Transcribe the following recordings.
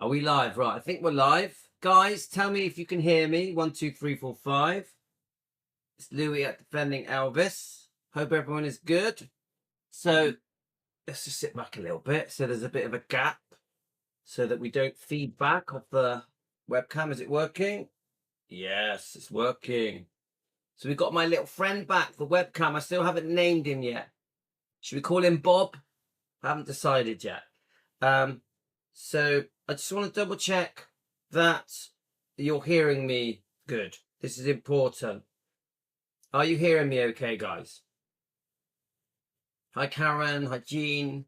Are we live? Right, I think we're live. Guys, tell me if you can hear me. 1, 2, 3, 4, 5. It's Louis at Defending Elvis. Hope everyone is good. So let's just sit back a little bit so there's a bit of a gap so that we don't feedback off the webcam. Is it working? Yes, it's working. So we've got my little friend back, the webcam. I still haven't named him yet. Should we call him Bob? I haven't decided yet. So I just want to double check that you're hearing me good. This is important. Are you hearing me okay, guys? Hi, Karen. Hi, Jean.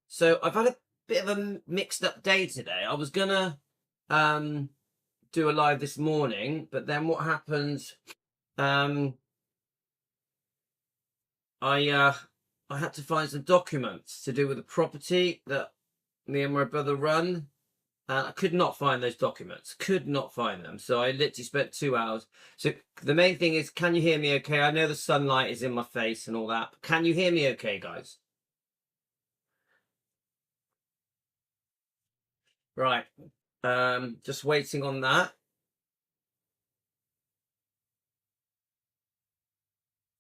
So I've had a bit of a mixed up day today. I was gonna do a live this morning, but then what happened? I had to find some documents to do with the property that me and my brother run. And I could not find those documents. Could not find them. So I literally spent 2 hours. So the main thing is, can you hear me okay? I know the sunlight is in my face and all that. But can you hear me okay, guys? Right. Just waiting on that.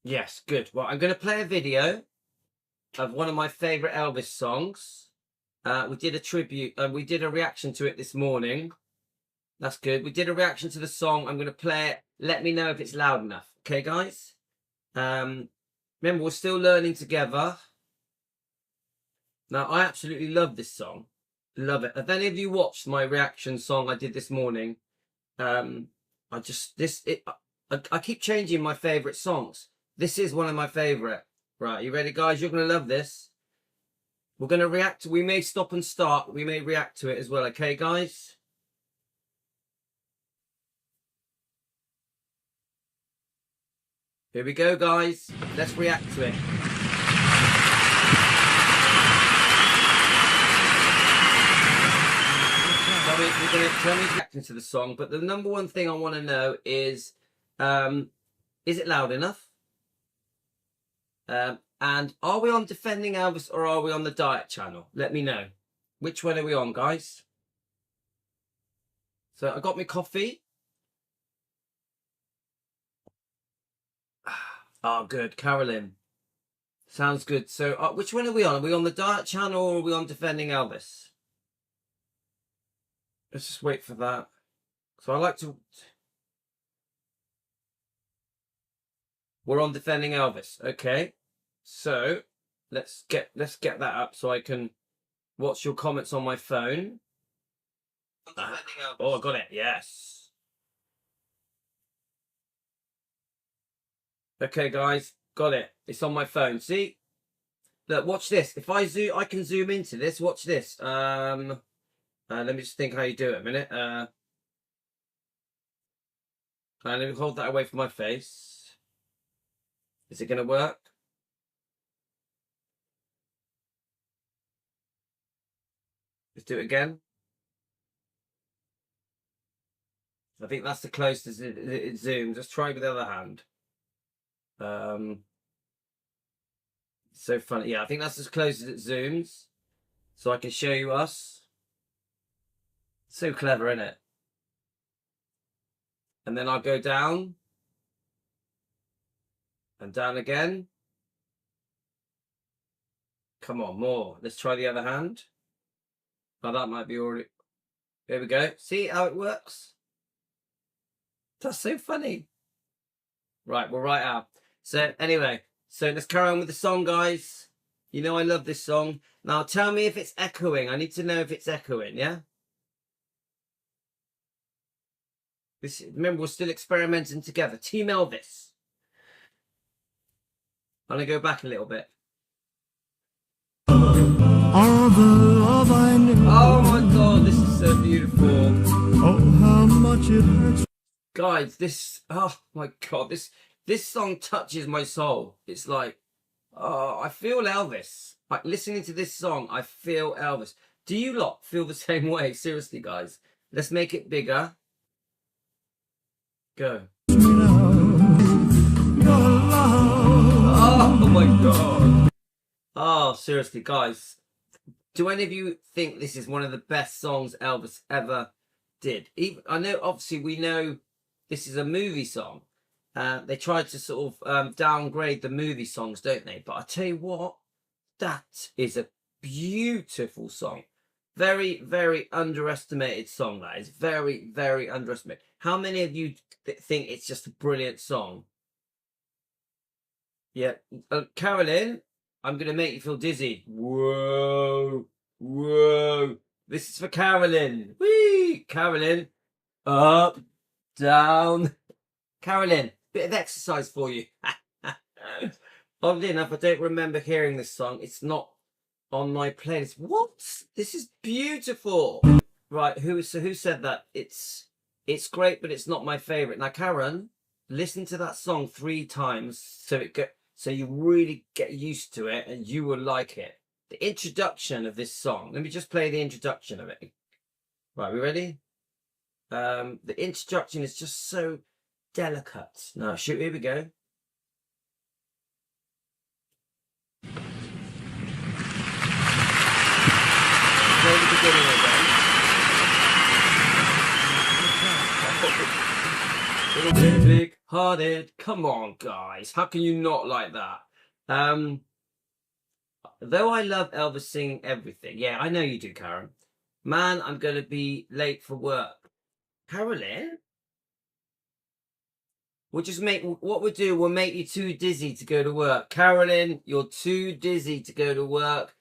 Yes, good. Well, I'm going to play a video of one of my favorite Elvis songs. We did a tribute, we did a reaction to it this morning. That's good. We did a reaction to the song. I'm going to play it. Let me know if it's loud enough. Okay, guys? Remember, we're still learning together. Now, I absolutely love this song. Love it. Have any of you watched my reaction song I did this morning? I keep changing my favorite songs. This is one of my favorite. Right, you ready, guys? You're going to love this. We're going to react. We may stop and start. We may react to it as well. Okay, guys? Here we go, guys. Let's react to it. We're going to react to the song, but the number one thing I want to know is it loud enough? And are we on Defending Elvis or are we on the Diet channel? Let me know. Which one are we on, guys? So I got my coffee. Oh, good. Carolyn. Sounds good. So which one are we on? Are we on the Diet channel or are we on Defending Elvis? Let's just wait for that. So I like to... We're on Defending Elvis. Okay. So let's get that up so I can watch your comments on my phone. Oh, I got it. Yes. Okay, guys, got it. It's on my phone. See? Look, watch this. If I zoom, I can zoom into this. Watch this. Let me just think how you do it a minute. Let me hold that away from my face. Is it going to work? Let's do it again. I think that's the closest it zooms. Let's try with the other hand. So funny. Yeah, I think that's as close as it zooms. So I can show you us. So clever, isn't it? And then I'll go down. And down again. Come on, more. Let's try the other hand. Oh, that might be already... There we go. See how it works? That's so funny. Right, we're right out. So anyway, so let's carry on with the song, guys. You know I love this song. Now tell me if it's echoing. I need to know if it's echoing, yeah? Remember, we're still experimenting together. Team Elvis. I'm going to go back a little bit. Oh my god, this is so beautiful. Oh, how much it hurts. Guys, oh my god, this song touches my soul. It's like, oh, I feel Elvis. Like, listening to this song, I feel Elvis. Do you lot feel the same way? Seriously, guys. Let's make it bigger. Go. Oh my god. Oh, seriously, guys. do any of you think this is one of the best songs Elvis ever did? I know, obviously, we know this is a movie song. They tried to sort of downgrade the movie songs, don't they? But I tell you what, that is a beautiful song. Very, very underestimated song, that is. Very, very underestimated. How many of you think it's just a brilliant song? Yeah. Carolyn, I'm going to make you feel dizzy. Whoa. Whoa. This is for Carolyn. Whee! Carolyn. Up. Down. Carolyn, bit of exercise for you. Oddly enough, I don't remember hearing this song. It's not on my playlist. What? This is beautiful. Right, who said that? It's great, but it's not my favorite. Now, Karen, listen to that song 3 times so you really get used to it and you will like it. The introduction of this song. Let me just play the introduction of it. Right, we ready? The introduction is just so delicate. Now, shoot, here we go. Play the beginning again. Little bit big-hearted. Come on, guys. How can you not like that? Though I love Elvis singing everything. Yeah, I know you do, Karen. Man, I'm going to be late for work. Carolyn? We'll make you too dizzy to go to work. Carolyn, you're too dizzy to go to work.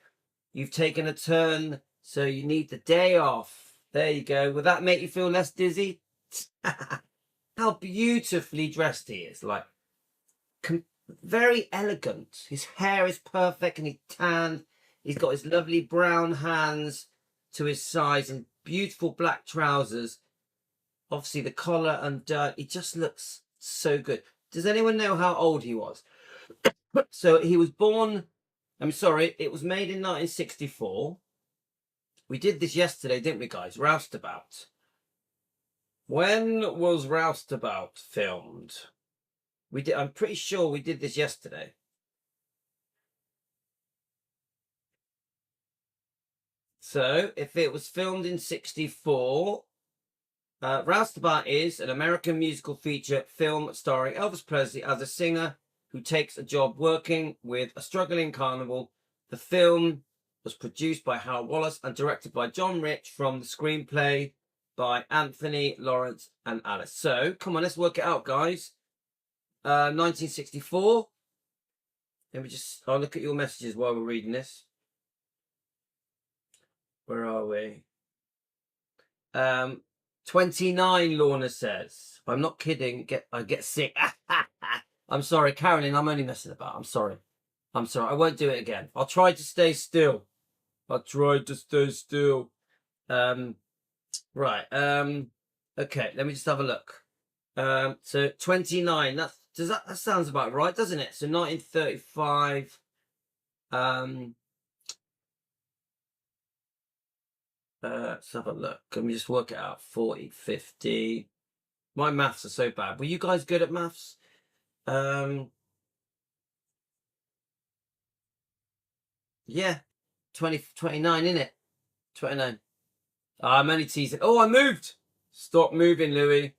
You've taken a turn, so you need the day off. There you go. Will that make you feel less dizzy? How beautifully dressed he is. Like, very elegant. His hair is perfect and he's tanned. He's got his lovely brown hands to his sides and beautiful black trousers. Obviously, the collar and dirt. He just looks so good. Does anyone know how old he was? So he was born, it was made in 1964. We did this yesterday, didn't we, guys? Roustabout. When was Roustabout filmed? I'm pretty sure we did this yesterday. So if it was filmed in 64, Roustabout is an American musical feature film starring Elvis Presley as a singer who takes a job working with a struggling carnival. The film was produced by Howard Wallace and directed by John Rich from the screenplay by Anthony Lawrence and Alice. So, come on, let's work it out, guys. 1964. Let me I'll look at your messages while we're reading this. Where are we? 29, Lorna says. I'm not kidding. I get sick. I'm sorry, Carolyn. I'm only messing about. I'm sorry. I won't do it again. I'll try to stay still. Right. Okay. Let me just have a look. So 29. That sounds about right, doesn't it? So 1935. Let's have a look. Let me just work it out. 40, 50. My maths are so bad. Were you guys good at maths? Yeah. 29, innit? 29. I'm only teasing. Oh, I moved. Stop moving, Louis.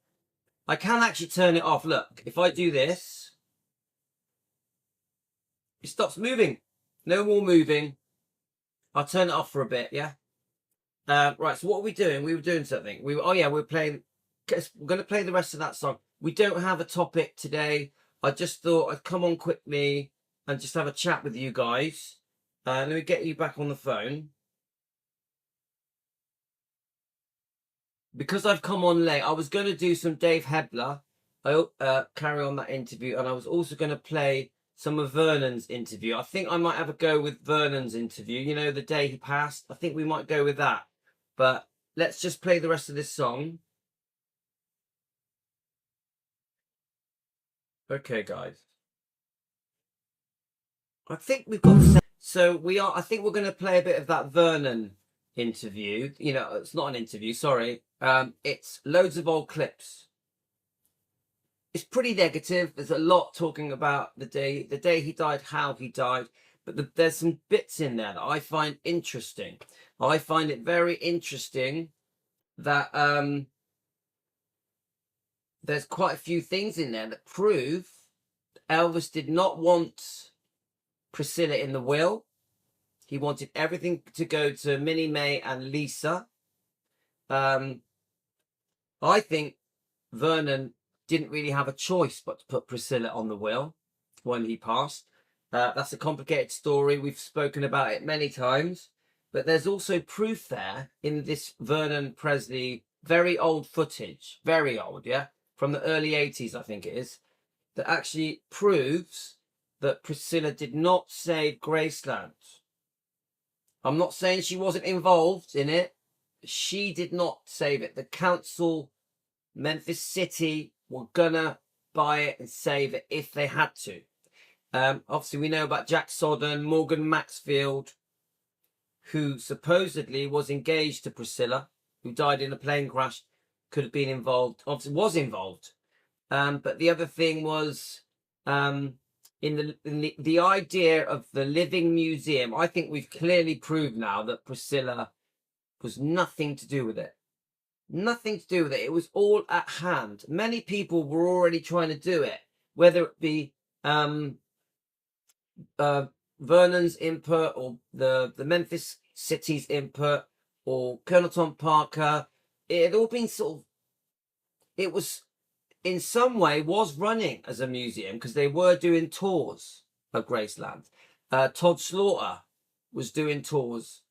I can actually turn it off. Look, if I do this, it stops moving. No more moving. I'll turn it off for a bit, yeah? Right, so what are we doing? We were doing something. We're going to play the rest of that song. We don't have a topic today. I just thought I'd come on quickly and just have a chat with you guys. Let me get you back on the phone. Because I've come on late, I was going to do some Dave Hebler. I carry on that interview, and I was also going to play some of Vernon's interview. I think I might have a go with Vernon's interview. You know, the day he passed. I think we might go with that. But let's just play the rest of this song. Okay, guys. I think we've got... I think we're going to play a bit of that Vernon interview. You know, it's not an interview, sorry. It's loads of old clips. It's pretty negative. There's a lot talking about the day he died, how he died. But there's some bits in there that I find interesting. I find it very interesting that there's quite a few things in there that prove Elvis did not want Priscilla in the will. He wanted everything to go to Minnie May and Lisa. I think Vernon didn't really have a choice but to put Priscilla on the will when he passed. That's a complicated story. We've spoken about it many times. But there's also proof there in this Vernon Presley, very old footage, very old, yeah, from the early 80s, I think it is, that actually proves that Priscilla did not save Graceland. I'm not saying she wasn't involved in it. She did not save it. The council, Memphis City, were gonna buy it and save it if they had to. Obviously, we know about Jack Sodden, Morgan Maxfield, who supposedly was engaged to Priscilla, who died in a plane crash, could have been involved, obviously was involved. But the other thing was in the idea of the living museum. I think we've clearly proved now that Priscilla was nothing to do with it. Nothing to do with it. It was all at hand. Many people were already trying to do it, whether it be Vernon's input or the Memphis City's input or Colonel Tom Parker. It had all been sort of, it was in some way was running as a museum because they were doing tours of Graceland. Todd Slaughter was doing tours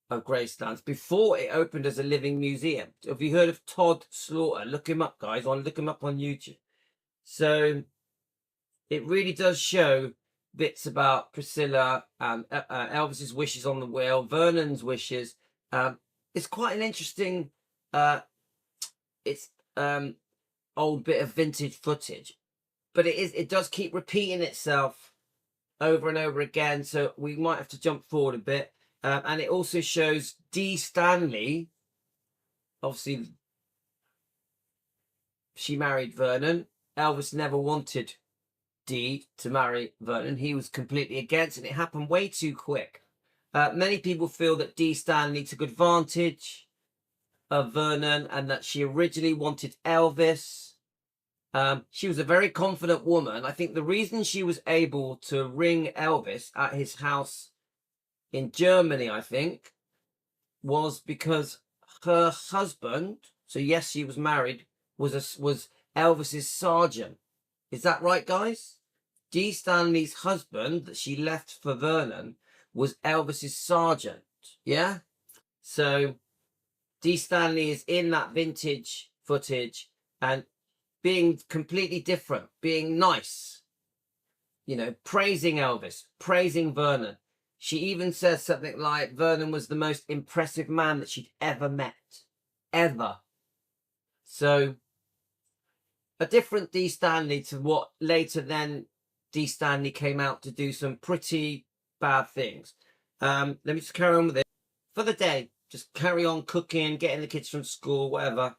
of Graceland before it opened as a living museum. Have you heard of Todd Slaughter? Look him up, guys. Look him up on YouTube. So it really does show bits about Priscilla and Elvis's wishes on the will, Vernon's wishes. It's quite an interesting old bit of vintage footage, but it does keep repeating itself over and over again, so we might have to jump forward a bit. And it also shows Dee Stanley. Obviously, she married Vernon. Elvis never wanted Dee to marry Vernon. He was completely against, and it happened way too quick. Many people feel that Dee Stanley took advantage of Vernon and that she originally wanted Elvis. She was a very confident woman. I think the reason she was able to ring Elvis at his house in Germany, I think, was because her husband, so yes, she was married, was Elvis's sergeant. Is that right, guys? Dee Stanley's husband that she left for Vernon was Elvis's sergeant. Yeah? So Dee Stanley is in that vintage footage and being completely different, being nice, praising Elvis, praising Vernon. She even says something like Vernon was the most impressive man that she'd ever met. Ever. So a different Dee Stanley to what later then Dee Stanley came out to do some pretty bad things. Let me just carry on with it. For the day, just carry on cooking, getting the kids from school, whatever.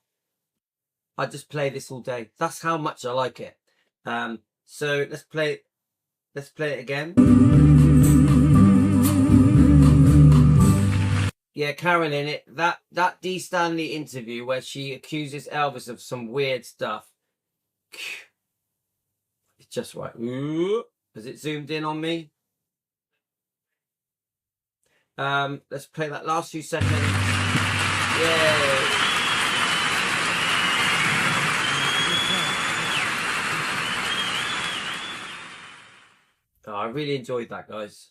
I just play this all day. That's how much I like it. So let's play it again. Yeah, Carolyn, that Dee Stanley interview where she accuses Elvis of some weird stuff. It's just right. Ooh, has it zoomed in on me? Let's play that last few seconds. Yay! Oh, I really enjoyed that, guys.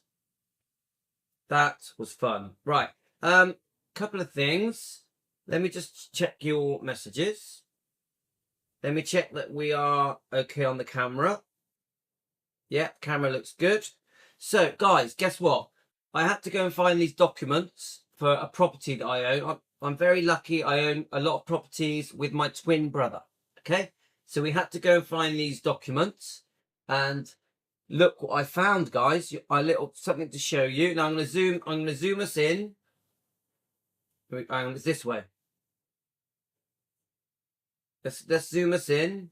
That was fun. Right. Couple of things. Let me just check your messages. Let me check that we are okay on the camera. Yeah, camera looks good. So, guys, guess what? I had to go and find these documents for a property that I own. I'm very lucky. I own a lot of properties with my twin brother. Okay? So we had to go and find these documents. And look what I found, guys. A little something to show you. Now I'm going to zoom us in. It's this way. Let's zoom us in.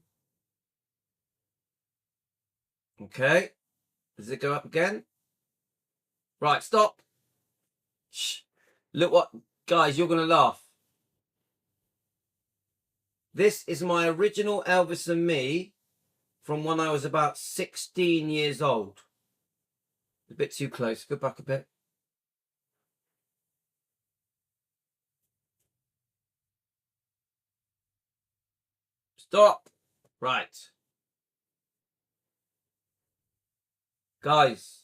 Okay. Does it go up again? Right, stop. Shh. Look what, guys, you're going to laugh. This is my original Elvis and me from when I was about 16 years old. A bit too close. Go back a bit. Stop. Right. Guys,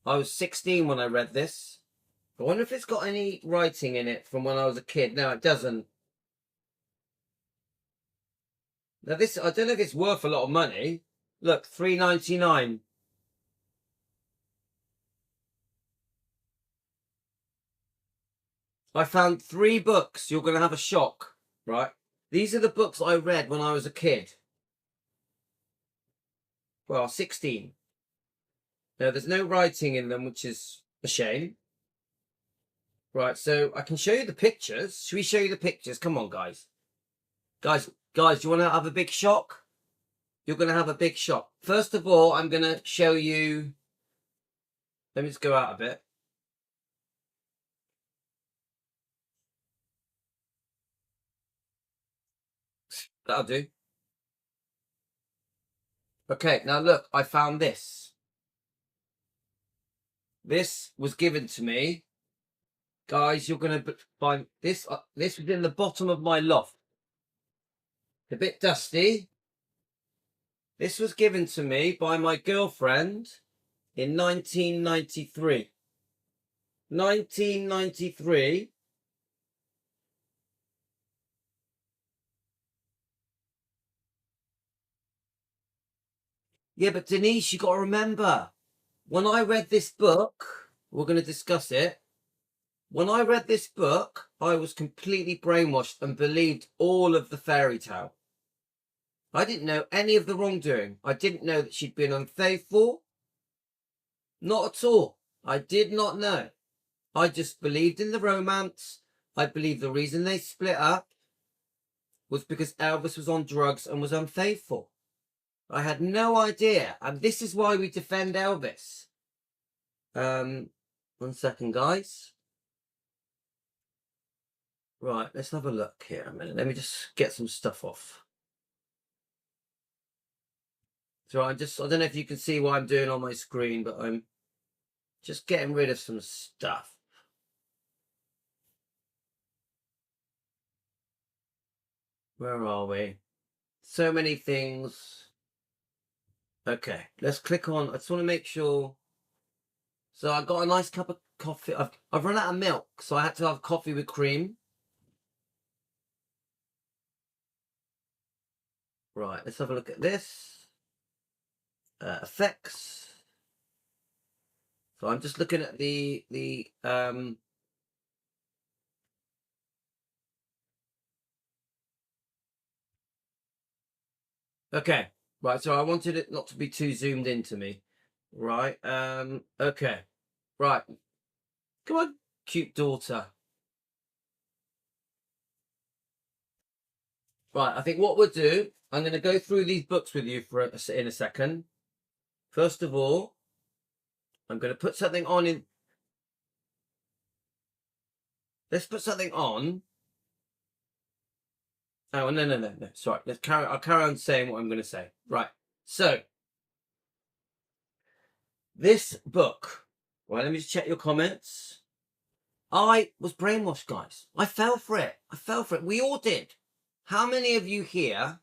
I was 16 when I read this. I wonder if it's got any writing in it from when I was a kid. No, it doesn't. Now this, I don't know if it's worth a lot of money. Look, $3.99. I found 3 books. You're going to have a shock, right? These are the books I read when I was a kid. Well, 16. Now, there's no writing in them, which is a shame. Right, so I can show you the pictures. Should we show you the pictures? Come on, guys. Guys, do you want to have a big shock? You're going to have a big shock. First of all, I'm going to show you... Let me just go out a bit. That'll do. Okay, now look, I found this. This was given to me. Guys, you're going to find this. This was in the bottom of my loft. A bit dusty. This was given to me by my girlfriend in 1993. 1993. Yeah, but Denise, you got to remember, when I read this book, we're going to discuss it. When I read this book, I was completely brainwashed and believed all of the fairy tale. I didn't know any of the wrongdoing. I didn't know that she'd been unfaithful. Not at all. I did not know. I just believed in the romance. I believed the reason they split up was because Elvis was on drugs and was unfaithful. I had no idea. And this is why we defend Elvis. 1 second, guys. Right, let's have a look here a minute. Let me just get some stuff off. So I don't know if you can see what I'm doing on my screen, but I'm just getting rid of some stuff. Where are we? So many things. Okay, let's click on. I just want to make sure. So I got a nice cup of coffee. I've run out of milk, so I had to have coffee with cream. Right, let's have a look at this. Effects. So I'm just looking at the okay, right, so I wanted it not to be too zoomed into me. Right, okay. Right. Come on, cute daughter. Right, I think what we'll do, I'm going to go through these books with you in a second. First of all, I'm going to put something on in... Let's put something on. Oh, no. Sorry, I'll carry on saying what I'm going to say. Right, so... This book... Right, let me just check your comments. I was brainwashed, guys. I fell for it. We all did. How many of you here,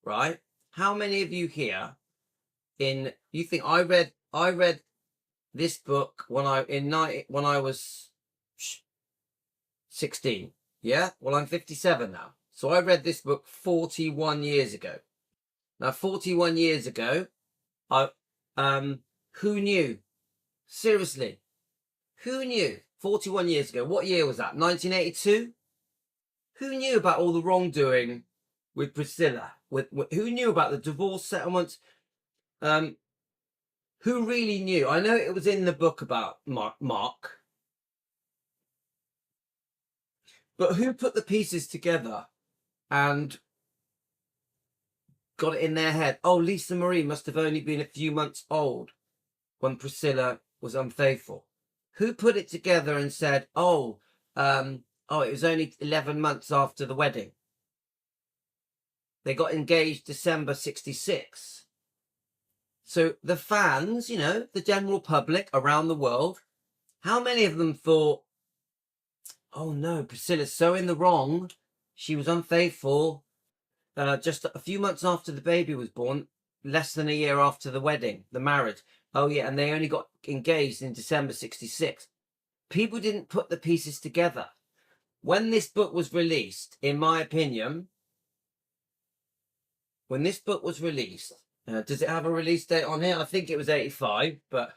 right? How many of you here you think I read this book when I was 16. Yeah? Well, I'm 57 now. So I read this book 41 years ago. Now, 41 years ago, who knew? Seriously. Who knew? 41 years ago. What year was that? 1982? Who knew about all the wrongdoing with Priscilla? Who knew about the divorce settlements? Who really knew? I know it was in the book about Mark. But who put the pieces together and got it in their head? Oh, Lisa Marie must have only been a few months old when Priscilla was unfaithful. who put it together and said, oh, it was only 11 months after the wedding. They got engaged December 66. So the fans, you know, the general public around the world, how many of them thought, oh no, Priscilla's so in the wrong. She was unfaithful. Just a few months after the baby was born, less than a year after the wedding, the marriage. Oh yeah, and they only got engaged in December 66. People didn't put the pieces together. When this book was released, in my opinion, when this book was released, does it have a release date on here? I think it was 85, but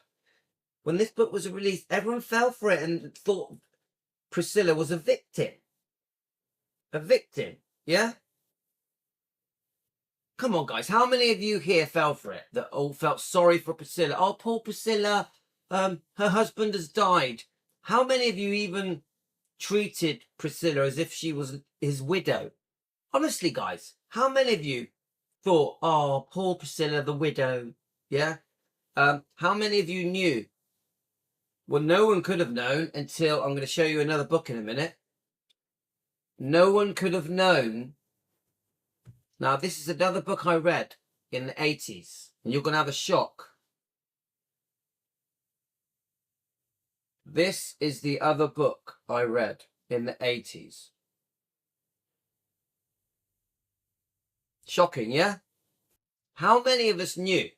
when this book was released, everyone fell for it and thought Priscilla was a victim. A victim, yeah? Come on, guys. How many of you here fell for it? That all felt sorry for Priscilla? Oh, poor Priscilla. Her husband has died. How many of you even treated Priscilla as if she was his widow? Honestly, guys, how many of you thought, oh, poor Priscilla, the widow? Yeah? How many of you knew? Well, no one could have known until I'm going to show you another book in a minute. No one could have known. Now, this is another book I read in the 80s, and you're going to have a shock. This is the other book I read in the 80s. Shocking, yeah? How many of us knew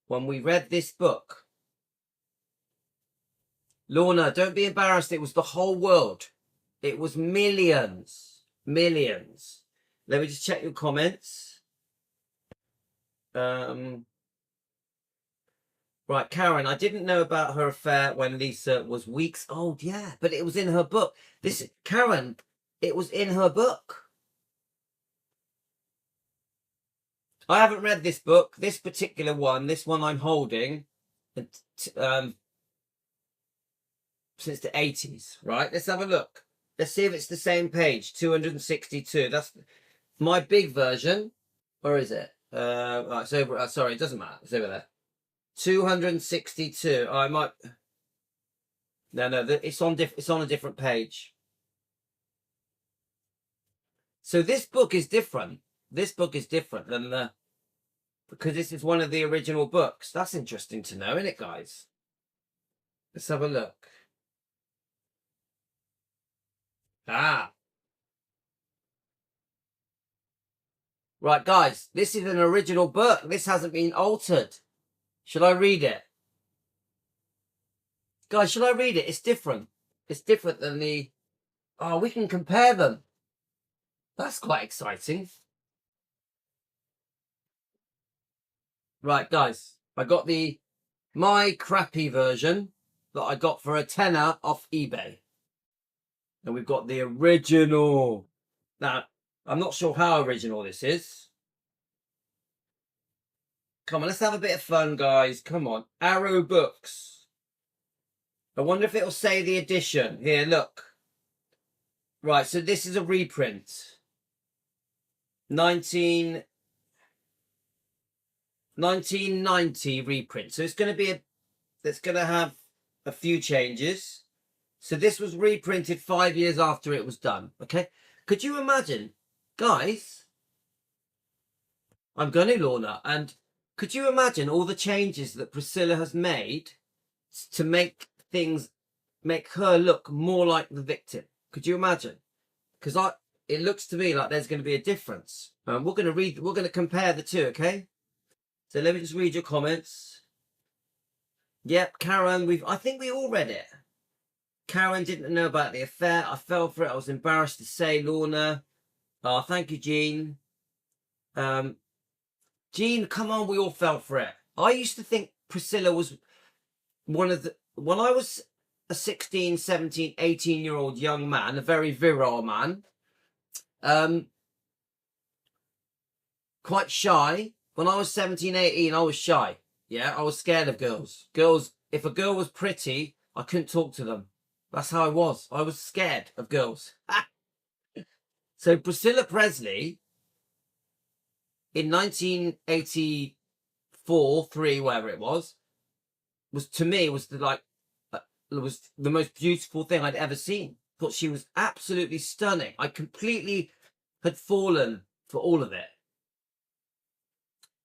when we read this book? Lorna, don't be embarrassed. It was the whole world. It was millions. Millions. Let me just check your comments. Right, Karen, I didn't know about her affair when Lisa was weeks old. Yeah, but it was in her book. This, Karen, it was in her book. I haven't read this book, this particular one, this one I'm holding, since the 80s, right? Let's have a look. Let's see if it's the same page, 262. That's my big version. Where is it? Right, it's over. Sorry, it doesn't matter. It's over there. 262. I might. No, it's on a different page. So this book is different. This book is different than because this is one of the original books. That's interesting to know, isn't it, guys? Let's have a look. Ah. Right, guys, this is an original book. This hasn't been altered. Should I read it? Guys, should I read it? It's different. It's different than the... Oh, we can compare them. That's quite exciting. Right, guys, I got my crappy version that I got for a tenner off eBay. And we've got the original. Now, I'm not sure how original this is. Come on, let's have a bit of fun, guys. Come on. Arrow Books. I wonder if it'll say the edition. Here, look. Right, so this is a reprint. 1990 reprint. So it's going to be it's going to have a few changes. So this was reprinted 5 years after it was done. Okay. Could you imagine, guys? I'm going to, Lorna. And could you imagine all the changes that Priscilla has made to make her look more like the victim? Could you imagine? Because it looks to me like there's going to be a difference. We're going to compare the two, okay? So let me just read your comments. Yep, Karen, I think we all read it. Karen didn't know about the affair. I fell for it. I was embarrassed to say, Lorna. Oh, thank you, Jean. Jean, come on, we all fell for it. I used to think Priscilla was when I was a 16, 17, 18-year-old young man, a very virile man, quite shy. When I was 17, 18, I was shy. Yeah, I was scared of girls. If a girl was pretty, I couldn't talk to them. That's how I was. I was scared of girls. So Priscilla Presley, in 1984, 3, whatever it was to me, was the was the most beautiful thing I'd ever seen. Thought she was absolutely stunning. I completely had fallen for all of it.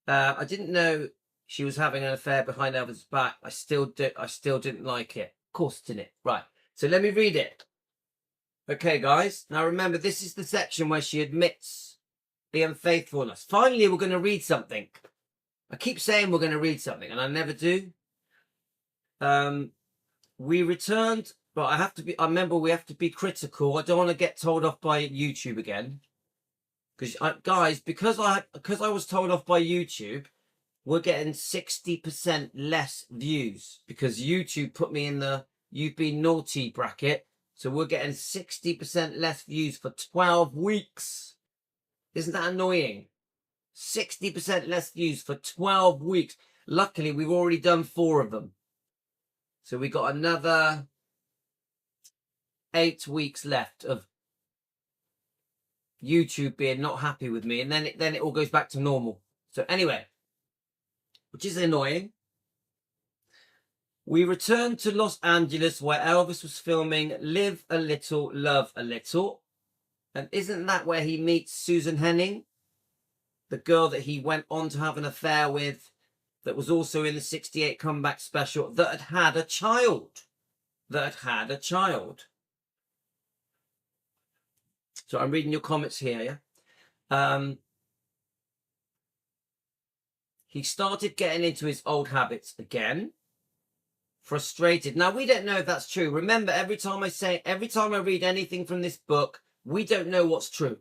I didn't know she was having an affair behind Elvis's back. I still didn't like it. Of course, didn't it? Right. So let me read it. Okay, guys. Now remember, this is the section where she admits the unfaithfulness. Finally, we're going to read something. I keep saying we're going to read something, and I never do. We returned, but I remember we have to be critical. I don't want to get told off by YouTube again. Because, guys, because I was told off by YouTube, we're getting 60% less views. Because YouTube put me in the you've been naughty bracket. So we're getting 60% less views for 12 weeks. Isn't that annoying? 60% less views for 12 weeks. Luckily, we've already done 4 of them. So we got another 8 weeks left of YouTube being not happy with me. And then it all goes back to normal. So anyway, which is annoying. We returned to Los Angeles where Elvis was filming Live a Little, Love a Little. And isn't that where he meets Susan Henning? The girl that he went on to have an affair with, that was also in the 68 comeback special, that had a child. So I'm reading your comments here, yeah? He started getting into his old habits again. Frustrated. Now, we don't know if that's true. Remember, every time I read anything from this book, we don't know what's true.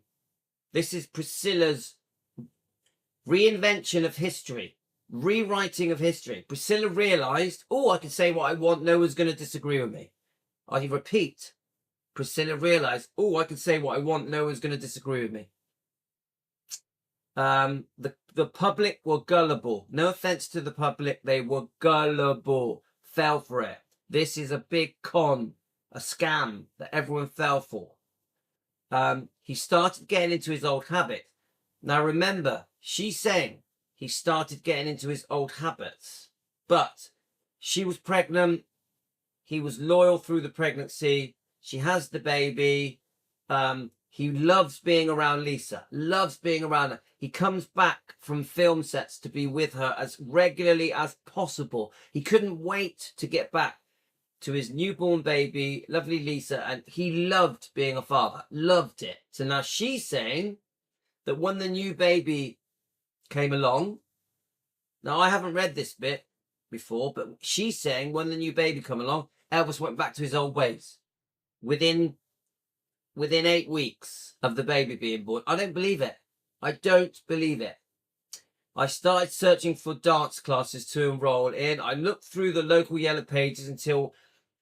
This is Priscilla's reinvention of history, rewriting of history. Priscilla realized, oh, I can say what I want. No one's going to disagree with me. I repeat, Priscilla realized, oh, I can say what I want. No one's going to disagree with me. The public were gullible. No offense to the public. They were gullible. Fell for it. This is a big con, a scam that everyone fell for. He started getting into his old habit. Now remember, she's saying he started getting into his old habits, but she was pregnant. He was loyal through the pregnancy. She has the baby. He loves being around Lisa, loves being around her. He comes back from film sets to be with her as regularly as possible. He couldn't wait to get back to his newborn baby, lovely Lisa, and he loved being a father, loved it. So now she's saying that when the new baby came along, now I haven't read this bit before, but she's saying when the new baby came along, Elvis went back to his old ways. Within 8 weeks of the baby being born. I don't believe it. I don't believe it. I started searching for dance classes to enroll in. I looked through the local yellow pages until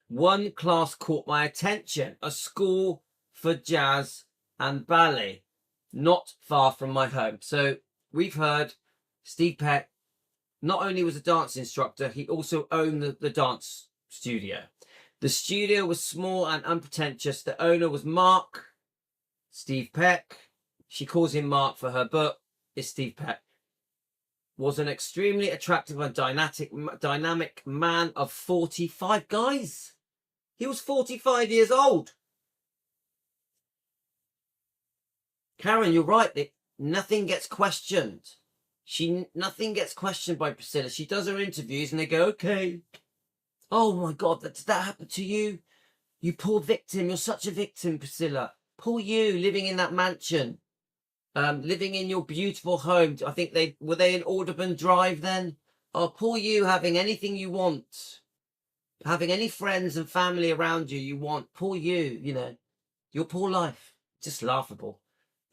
one class caught my attention. A school for jazz and ballet, not far from my home. So we've heard Steve Peck not only was a dance instructor, he also owned the dance studio. The studio was small and unpretentious. The owner was Mark, Steve Peck. She calls him Mark for her, but it's Steve Peck. Was an extremely attractive and dynamic man of 45. Guys, he was 45 years old. Karen, you're right. Nothing gets questioned. Nothing gets questioned by Priscilla. She does her interviews and they go, okay. Oh my God, did that happen to you? You poor victim. You're such a victim, Priscilla. Poor you, living in that mansion. Living in your beautiful home. I think were they in Audubon Drive then? Oh, poor you, having anything you want. Having any friends and family around you want. Poor you, you know. Your poor life. Just laughable.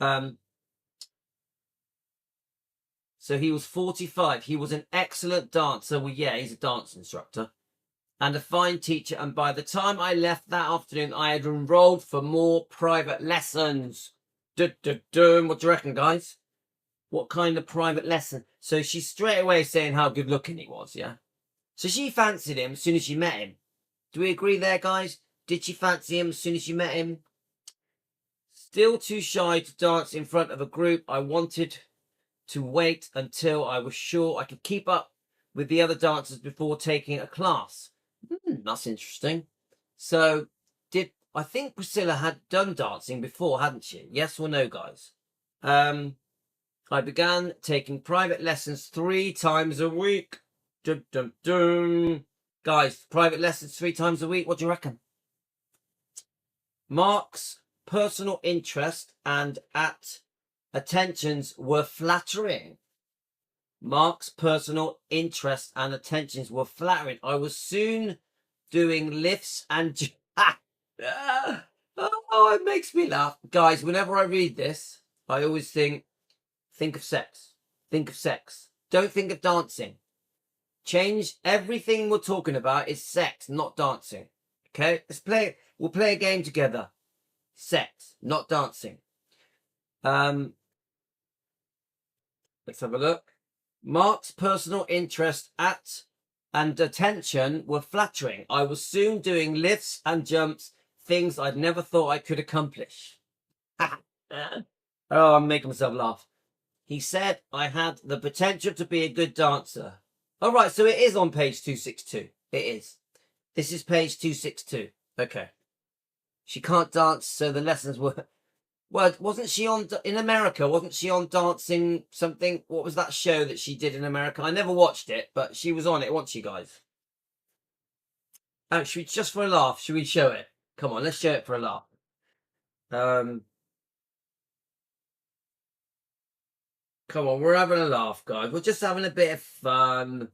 So he was 45. He was an excellent dancer. Well, yeah, he's a dance instructor. And a fine teacher, and by the time I left that afternoon, I had enrolled for more private lessons. What do you reckon, guys? What kind of private lesson? So she's straight away saying how good looking he was, yeah? So she fancied him as soon as she met him. Do we agree there, guys? Did she fancy him as soon as she met him? Still too shy to dance in front of a group. I wanted to wait until I was sure I could keep up with the other dancers before taking a class. That's interesting. So I think Priscilla had done dancing before, hadn't she? Yes or no, guys? I began taking private lessons 3 times a week. Dun, dun, dun. Guys, private lessons 3 times a week. What do you reckon? Mark's personal interest and attentions were flattering. Mark's personal interest and attentions were flattering. I was soon doing lifts and... oh, it makes me laugh. Guys, whenever I read this, I always think of sex. Think of sex. Don't think of dancing. Change everything we're talking about is sex, not dancing. Okay? Let's play. We'll play a game together. Sex, not dancing. Let's have a look. Mark's personal interest and attention were flattering. I was soon doing lifts and jumps, things I'd never thought I could accomplish. Oh, I'm making myself laugh. He said I had the potential to be a good dancer. All right, so it is on page 262. It is. This is page 262. Okay. She can't dance, so the lessons were... Well, wasn't she on... In America, wasn't she on dancing something? What was that show that she did in America? I never watched it, but she was on it, wasn't she, guys? Oh, should we, just for a laugh, should we show it? Come on, let's show it for a laugh. Come on, we're having a laugh, guys. We're just having a bit of fun.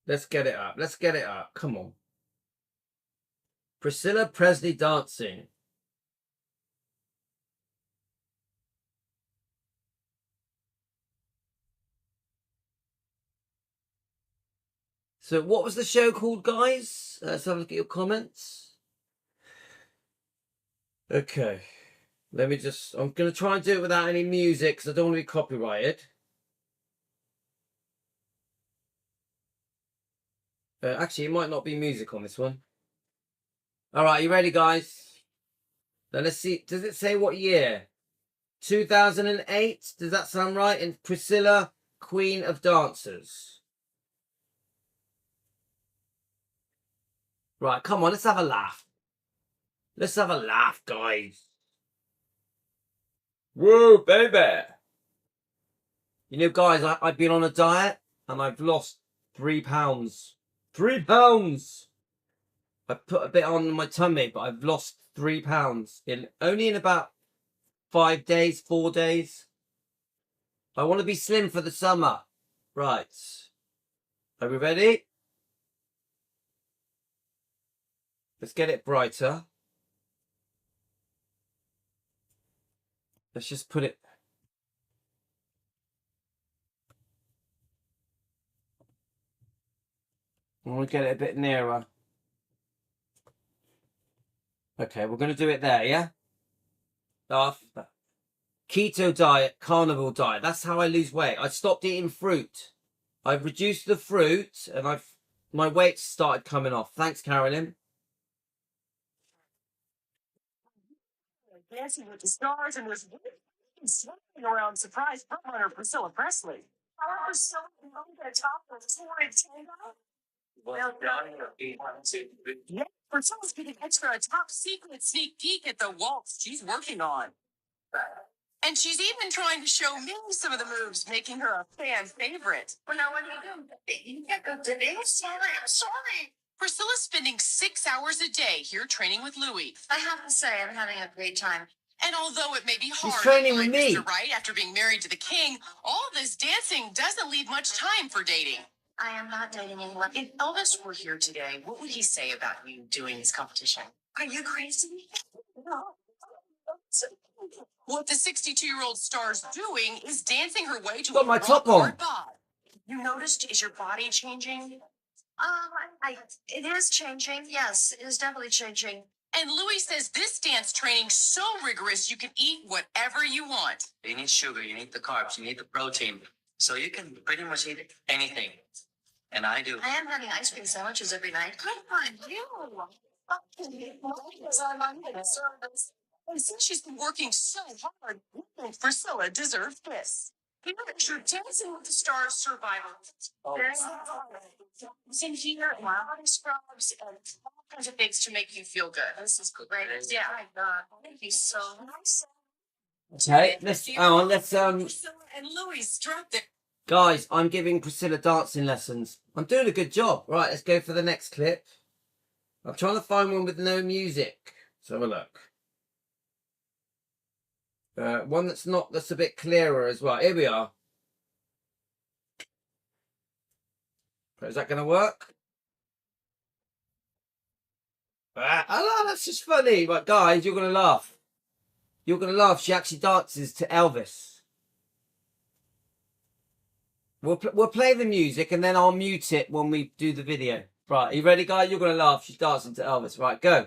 Let's get it up. Let's get it up. Come on. Priscilla Presley dancing. So what was the show called, guys? Let's have a look at your comments. Okay. Let me just... I'm going to try and do it without any music because I don't want to be copyrighted. Actually, it might not be music on this one. All right, you ready, guys? Now, let's see. Does it say what year? 2008? Does that sound right? And Priscilla, Queen of Dancers. Right, come on, let's have a laugh. Let's have a laugh, guys. Whoa, baby. You know, guys, I've been on a diet and I've lost 3 pounds. 3 pounds! I put a bit on my tummy, but I've lost 3 pounds only in about 5 days, 4 days. I want to be slim for the summer. Right. Are we ready? Let's get it brighter. Let's just put it... I want to get it a bit nearer. Okay, we're going to do it there, yeah? Keto diet, carnivore diet. That's how I lose weight. I stopped eating fruit. I've reduced the fruit and my weight started coming off. Thanks, Carolyn. Dancing with the Stars and was swinging around surprise frontrunner Priscilla Presley. However, Priscilla moved at top of the torrid tango. Well done. Yeah, Priscilla's getting extra a top secret sneak peek at the waltz she's working on. And she's even trying to show me some of the moves, making her a fan favorite. Well, now what do you do? You can't go to me. I'm sorry. Priscilla's spending 6 hours a day here training with Louis. I have to say, I'm having a great time. And although it may be hard She's training with me. Mr. Right after being married to the king, all this dancing doesn't leave much time for dating. I am not dating anyone. If Elvis were here today, what would he say about you doing this competition? Are you crazy? No. What the 62-year-old star's doing is dancing her way to Got a my top on. bod. You noticed, is your body changing? It is changing. Yes, it is definitely changing. And Louis says this dance training's so rigorous you can eat whatever you want. You need sugar, you need the carbs, you need the protein. So you can pretty much eat anything. And I do. I am having ice cream sandwiches every night. Good for you. And since she's been working so hard, we think Priscilla deserves this. Here is your Dancing with the Stars survival. There's in here and body scrubs and all kinds of things to make you feel good. This is great. Yeah. Oh my God. Thank you so much. Okay, let's Priscilla and Louis dropped it. guys, I'm giving Priscilla dancing lessons. I'm doing a good job. Right, let's go for the next clip. I'm trying to find one with no music. Let's have a look. One that's a bit clearer as well. Here we are. Is that going to work? Oh, that's just funny. But guys, you're going to laugh. You're going to laugh. She actually dances to Elvis. We'll play the music and then I'll mute it when we do the video. Right, are you ready, guys? You're going to laugh. She's dancing to Elvis. Right, go.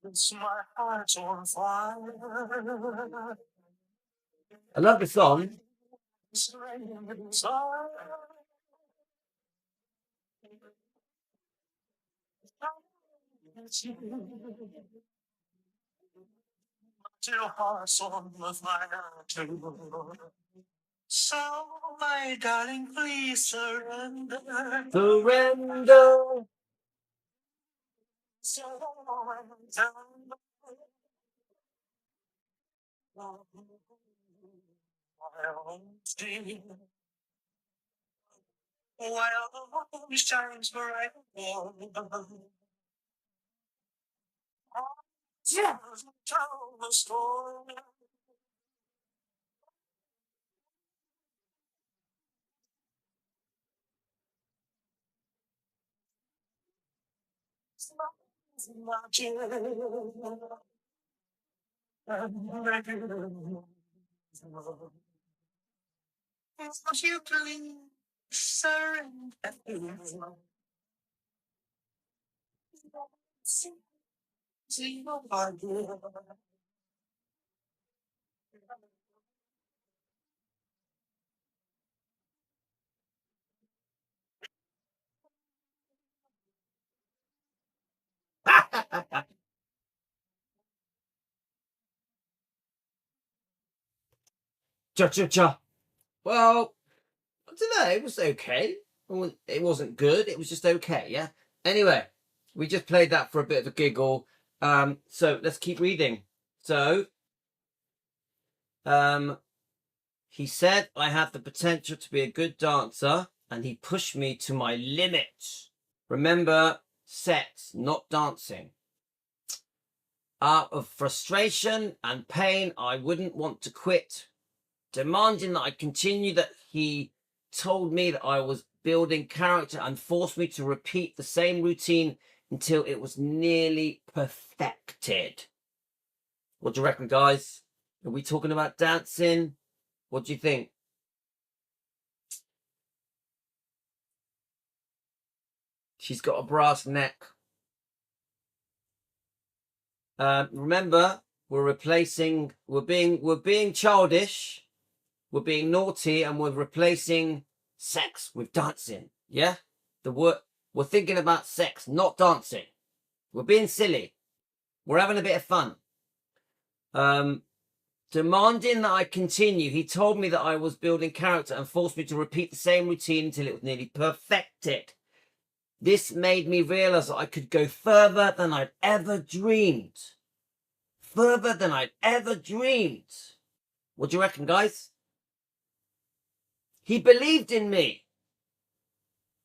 It's my heart's on fire. I love the song. It's raining inside. Your heart's on the fire too. So, my darling, please surrender. Surrender. While the moon shines bright, yeah, tell the story. Won't you please surrender? See your heart. Cha-cha-cha. Well, I don't know. It was okay. It wasn't good. It was just okay, yeah? Anyway, we just played that for a bit of a giggle. So let's keep reading. So, he said I had the potential to be a good dancer and he pushed me to my limit. Remember, sex, not dancing. Out of frustration and pain, I wouldn't want to quit. Demanding that I continue, that he told me that I was building character and forced me to repeat the same routine until it was nearly perfected. What do you reckon, guys? Are we talking about dancing? What do you think? She's got a brass neck. Remember, we're being childish, we're being naughty, and we're replacing sex with dancing. Yeah? We're thinking about sex, not dancing. We're being silly. We're having a bit of fun. Demanding that I continue. He told me that I was building character and forced me to repeat the same routine until it was nearly perfected. This made me realize that I could go further than I'd ever dreamed. Further than I'd ever dreamed. What do you reckon, guys? He believed in me.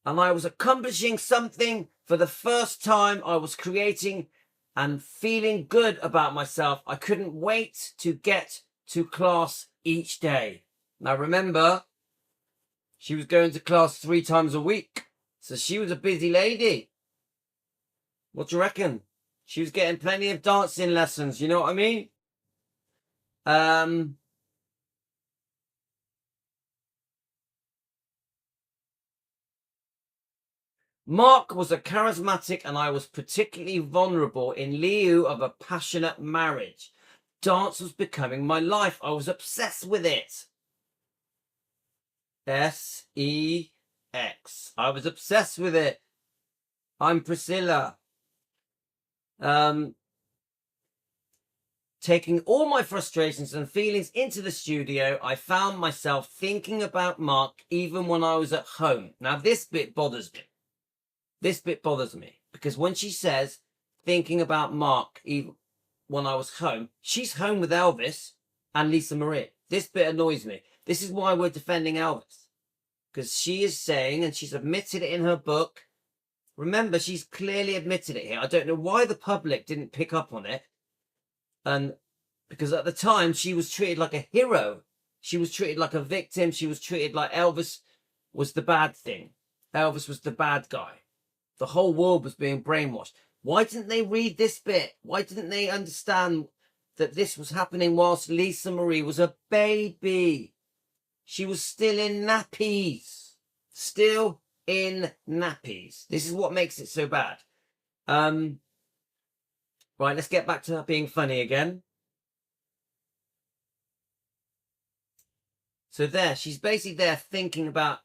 And I was accomplishing something for the first time. I was creating and feeling good about myself. I couldn't wait to get to class each day. Now remember, she was going to class 3 times a week. So she was a busy lady. What do you reckon? She was getting plenty of dancing lessons, you know what I mean? Mark was a charismatic and I was particularly vulnerable in lieu of a passionate marriage. Dance was becoming my life. I was obsessed with it. S-E-X. I was obsessed with it. I'm Priscilla. Taking all my frustrations and feelings into the studio, I found myself thinking about Mark even when I was at home. Now, this bit bothers me. This bit bothers me because when she says thinking about Mark even when I was home, she's home with Elvis and Lisa Marie. This bit annoys me. This is why we're defending Elvis, because she is saying, and she's admitted it in her book. Remember, she's clearly admitted it here. I don't know why the public didn't pick up on it. And because at the time she was treated like a hero. She was treated like a victim. She was treated like Elvis was the bad thing. Elvis was the bad guy. The whole world was being brainwashed. Why didn't they read this bit? Why didn't they understand that this was happening whilst Lisa Marie was a baby? She was still in nappies. Still in nappies. This is what makes it so bad. Right, let's get back to her being funny again. So there, she's basically there thinking about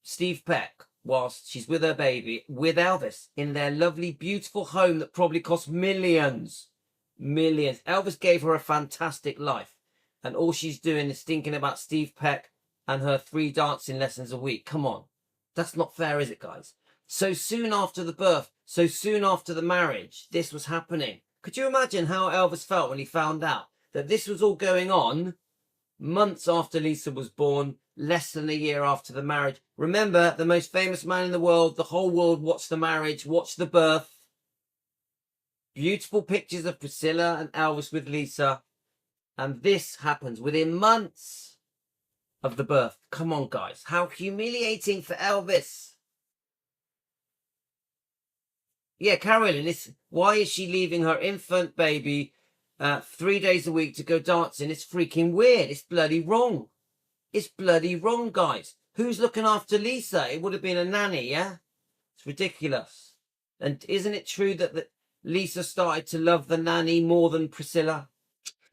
Steve Peck whilst she's with her baby, with Elvis, in their lovely, beautiful home that probably cost millions. Millions. Elvis gave her a fantastic life. And all she's doing is thinking about Steve Peck and her 3 dancing lessons a week. Come on. That's not fair, is it, guys? So soon after the birth, so soon after the marriage, this was happening. Could you imagine how Elvis felt when he found out that this was all going on months after Lisa was born, less than a year after the marriage? Remember, the most famous man in the world, the whole world watched the marriage, watched the birth. Beautiful pictures of Priscilla and Elvis with Lisa. And this happens within months of the birth. Come on, guys. How humiliating for Elvis. Yeah, Carolyn, why is she leaving her infant baby 3 days a week to go dancing? It's freaking weird. It's bloody wrong. It's bloody wrong, guys. Who's looking after Lisa? It would have been a nanny, yeah? It's ridiculous. And isn't it true that Lisa started to love the nanny more than Priscilla?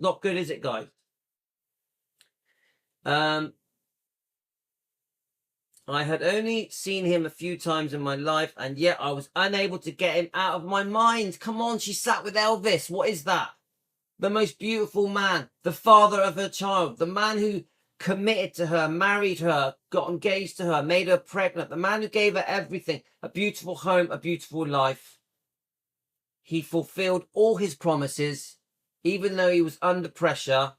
Not good, is it, guys? I had only seen him a few times in my life, and yet I was unable to get him out of my mind. Come on, she sat with Elvis. What is that? The most beautiful man, the father of her child, the man who committed to her, married her, got engaged to her, made her pregnant, the man who gave her everything, a beautiful home, a beautiful life. He fulfilled all his promises, even though he was under pressure.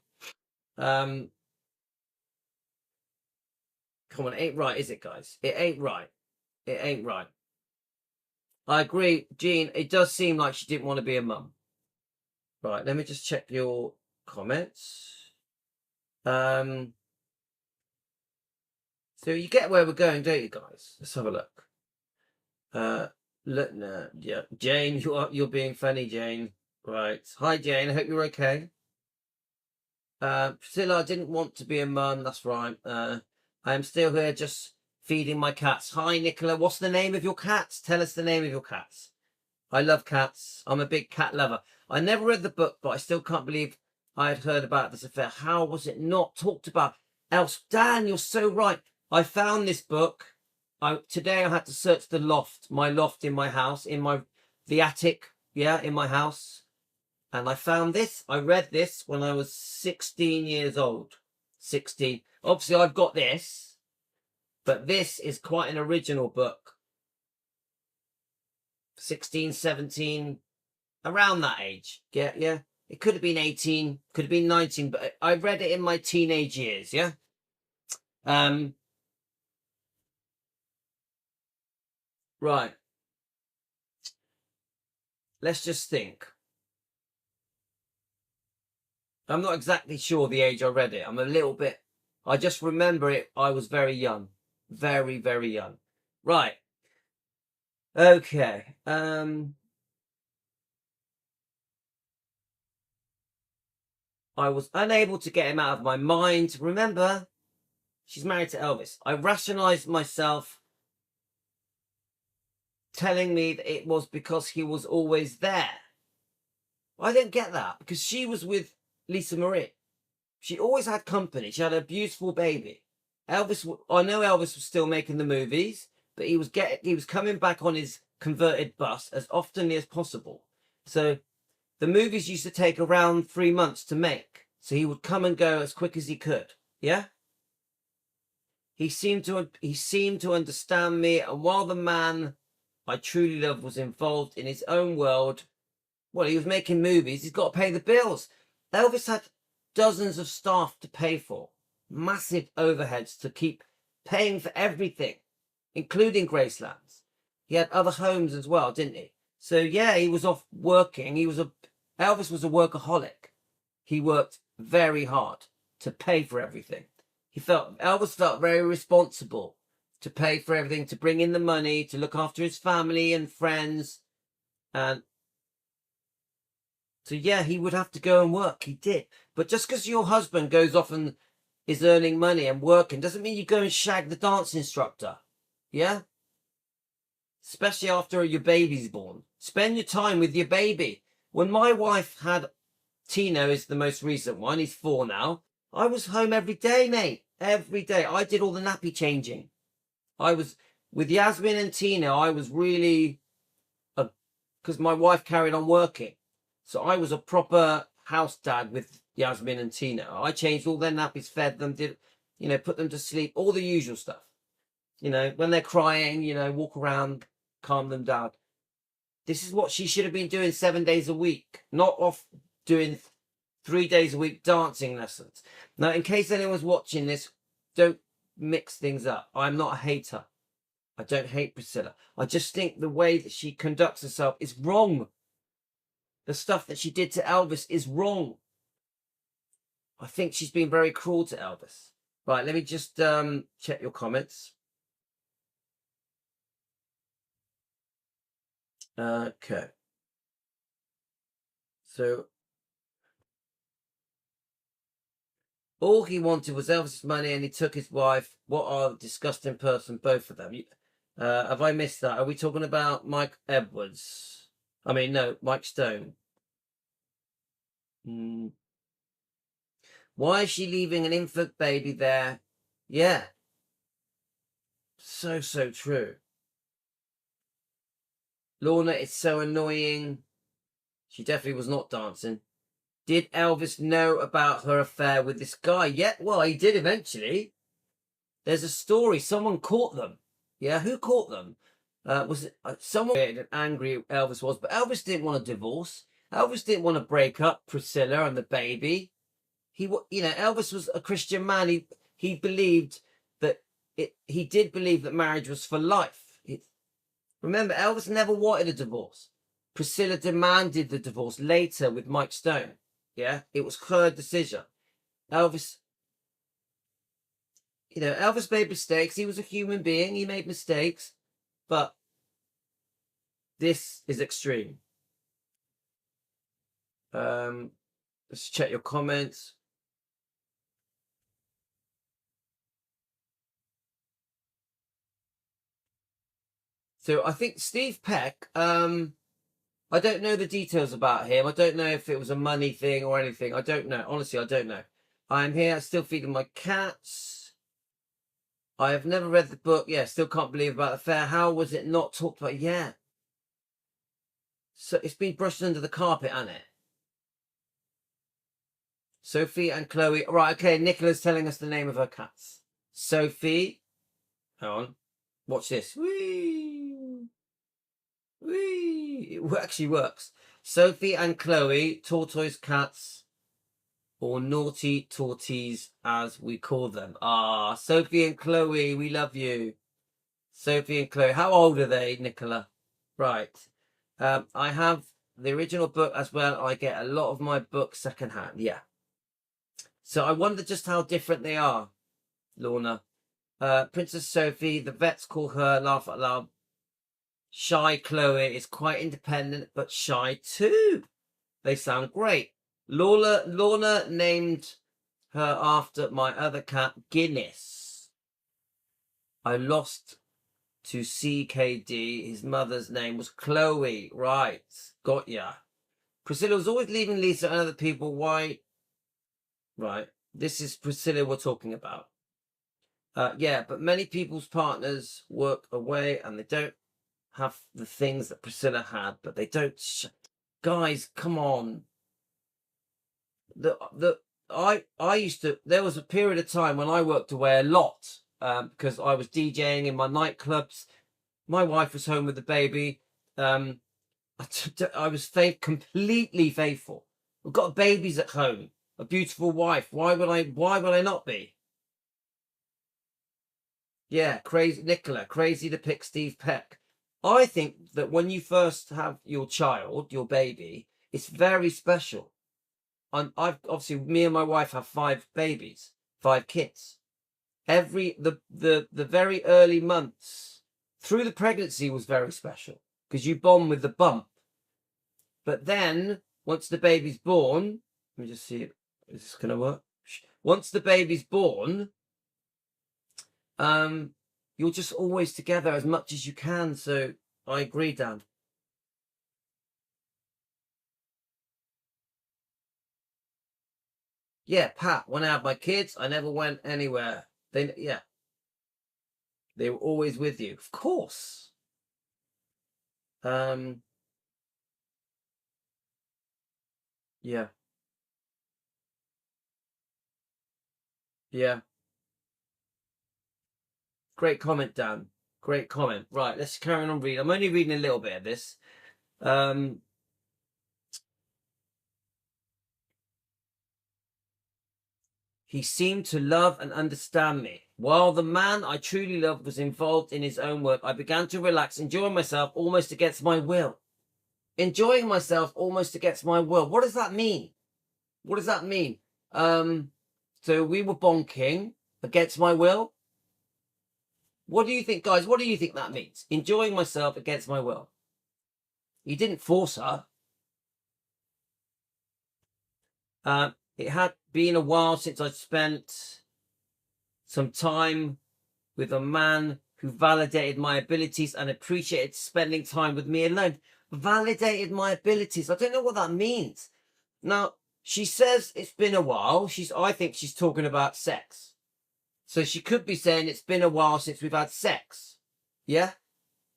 Come on, it ain't right, is it, guys? It ain't right. It ain't right. I agree, Jean. It does seem like she didn't want to be a mum. Right, let me just check your comments. So you get where we're going, don't you, guys? Let's have a look. Look, no, yeah, Jane, you're being funny, Jane. Right. Hi, Jane. I hope you're okay. Priscilla, I didn't want to be a mum. That's right. I am still here just feeding my cats. Hi, Nicola. What's the name of your cats? Tell us the name of your cats. I love cats. I'm a big cat lover. I never read the book, but I still can't believe I had heard about this affair. How was it not talked about else? Dan, you're so right. I found this book. Today I had to search the loft, my loft in my house, the attic, yeah, in my house. And I found this. I read this when I was 16 years old. 16. Obviously, I've got this, but this is quite an original book. 16, 17, around that age. Yeah, yeah. It could have been 18, could have been 19, but I read it in my teenage years, yeah? Right. Let's just think. I'm not exactly sure the age I read it. I'm a little bit... I just remember it. I was very young. Very, very young. Right. Okay. I was unable to get him out of my mind. Remember, she's married to Elvis. I rationalized myself, telling me that it was because he was always there. I don't get that, because she was with Lisa Marie. She always had company. She had a beautiful baby. Elvis, I know Elvis was still making the movies, but he was coming back on his converted bus as often as possible. So the movies used to take around 3 months to make. So he would come and go as quick as he could. Yeah. He seemed to understand me, and while the man I truly loved was involved in his own world, well, he was making movies. He's got to pay the bills. Elvis had dozens of staff to pay for, massive overheads to keep paying for everything, including Graceland's. He had other homes as well, didn't he? So yeah, he was off working. Elvis was a workaholic. He worked very hard to pay for everything. Elvis felt very responsible to pay for everything, to bring in the money, to look after his family and friends. And so, yeah, he would have to go and work. He did. But just because your husband goes off and is earning money and working doesn't mean you go and shag the dance instructor. Yeah? Especially after your baby's born. Spend your time with your baby. When my wife had Tino, is the most recent one. He's 4 now. I was home every day, mate. Every day. I did all the nappy changing. I was with Yasmin and Tino. I was really, because my wife carried on working. So I was a proper house dad with Yasmin and Tino. I changed all their nappies, fed them, put them to sleep, all the usual stuff. When they're crying, walk around, calm them down. This is what she should have been doing 7 days a week, not off doing 3 days a week dancing lessons. Now, in case anyone's watching this, don't mix things up. I'm not a hater. I don't hate Priscilla. I just think the way that she conducts herself is wrong. The stuff that she did to Elvis is wrong. I think she's been very cruel to Elvis. Right, let me just check your comments. Okay. So, all he wanted was Elvis's money, and he took his wife. What a disgusting person, both of them. Have I missed that? Are we talking about Mike Edwards? I mean, no, Mike Stone. Why is she leaving an infant baby there? Yeah. So true. Lorna, it's so annoying. She definitely was not dancing. Did Elvis know about her affair with this guy? Yeah, well, he did eventually. There's a story. Someone caught them. Yeah, who caught them? Was it someone angry Elvis was? But Elvis didn't want a divorce. Elvis didn't want to break up Priscilla and the baby. Elvis was a Christian man. He believed that he did believe that marriage was for life. Remember, Elvis never wanted a divorce. Priscilla demanded the divorce later with Mike Stone. Yeah, it was her decision. Elvis made mistakes. He was a human being. He made mistakes. But this is extreme. Let's check your comments. So I think Steve Peck, I don't know the details about him. I don't know if it was a money thing or anything. I don't know. Honestly, I don't know. I'm here still feeding my cats. I have never read the book. Yeah, still can't believe about the affair. How was it not talked about? Yeah. So it's been brushed under the carpet, hasn't it? Sophie and Chloe. Right, okay, Nicola's telling us the name of her cats. Sophie. Hang on. Watch this. Whee! Whee! It actually works. Sophie and Chloe, tortoise cats, or naughty torties as we call them. Ah, Sophie and Chloe, we love you. Sophie and Chloe. How old are they, Nicola? Right. I have the original book as well. I get a lot of my books secondhand. Yeah. So I wonder just how different they are, Lorna. Princess Sophie, the vets call her, laugh out loud. Shy Chloe is quite independent, but shy too. They sound great. Lorna named her after my other cat, Guinness. I lost to CKD. His mother's name was Chloe. Right. Got ya. Priscilla was always leaving Lisa and other people. Why right? This is Priscilla we're talking about. Yeah, but many people's partners work away and they don't have the things that Priscilla had, but they don't. Guys, come on. I used to. There was a period of time when I worked away a lot because I was DJing in my nightclubs. My wife was home with the baby. I was completely faithful. We've got babies at home, a beautiful wife. Why would I not be? Yeah, crazy Nicola, crazy to pick Steve Peck. I think that when you first have your child, your baby, it's very special. I've obviously, me and my wife have 5 babies, 5 kids. The very early months through the pregnancy was very special because you bond with the bump. But then once the baby's born, let me just see, is this gonna work? Once the baby's born, you're just always together as much as you can. So I agree, Dan. Yeah, Pat, when I had my kids, I never went anywhere. They were always with you. Of course. Yeah. Yeah. Great comment, Dan. Great comment. Right, let's carry on reading. I'm only reading a little bit of this. He seemed to love and understand me. While the man I truly loved was involved in his own work, I began to relax, enjoying myself almost against my will. Enjoying myself almost against my will. What does that mean? What does that mean? So we were bonking against my will. What do you think, guys? What do you think that means? Enjoying myself against my will. He didn't force her. It had been a while since I'd spent some time with a man who validated my abilities and appreciated spending time with me alone. Validated my abilities. I don't know what that means. Now, she says it's been a while. I think she's talking about sex. So she could be saying it's been a while since we've had sex. Yeah?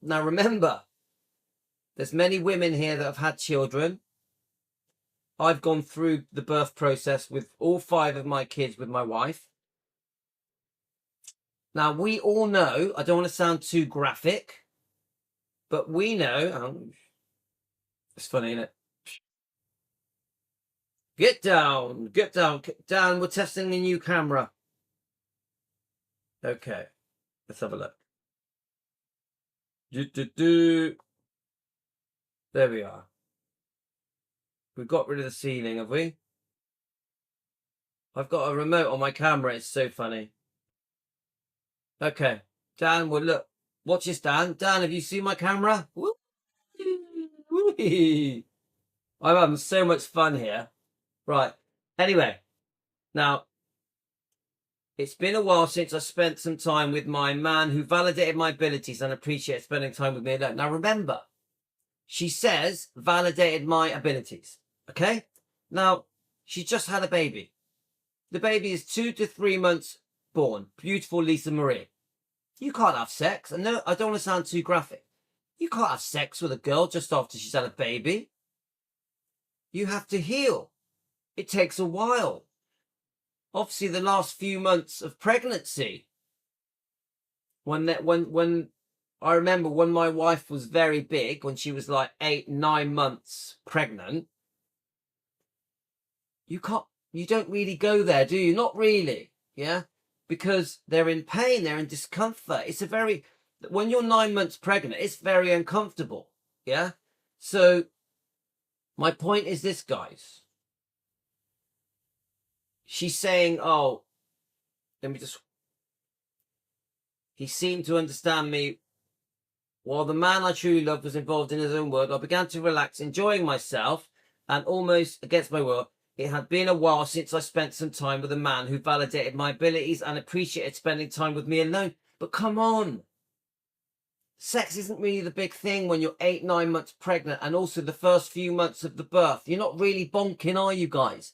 Now remember, there's many women here that have had children. I've gone through the birth process with all 5 of my kids with my wife. Now, we all know, I don't want to sound too graphic, but we know, it's funny, isn't it? Get down, Dan, we're testing the new camera. Okay, let's have a look. There we are. We've got rid of the ceiling, have we? I've got a remote on my camera, it's so funny. Okay, Dan, well, look, watch this, Dan. Dan, have you seen my camera? I'm having so much fun here. Right, anyway, now, it's been a while since I spent some time with my man who validated my abilities and appreciated spending time with me alone. Now, remember, she says validated my abilities, okay? Now, she just had a baby. The baby is 2 to 3 months born. Beautiful Lisa Marie. You can't have sex. And no, I don't want to sound too graphic. You can't have sex with a girl just after she's had a baby. You have to heal. It takes a while. Obviously, the last few months of pregnancy, when I remember when my wife was very big, when she was like 8, 9 months pregnant, you don't really go there, do you? Not really, yeah? Because they're in pain, they're in discomfort. When you're 9 months pregnant, it's very uncomfortable, yeah? So, my point is this, guys. She's saying, oh, he seemed to understand me. While the man I truly loved was involved in his own work, I began to relax, enjoying myself, and almost against my will. It had been a while since I spent some time with a man who validated my abilities and appreciated spending time with me alone. But come on. Sex isn't really the big thing when you're 8, 9 months pregnant and also the first few months of the birth. You're not really bonking, are you guys?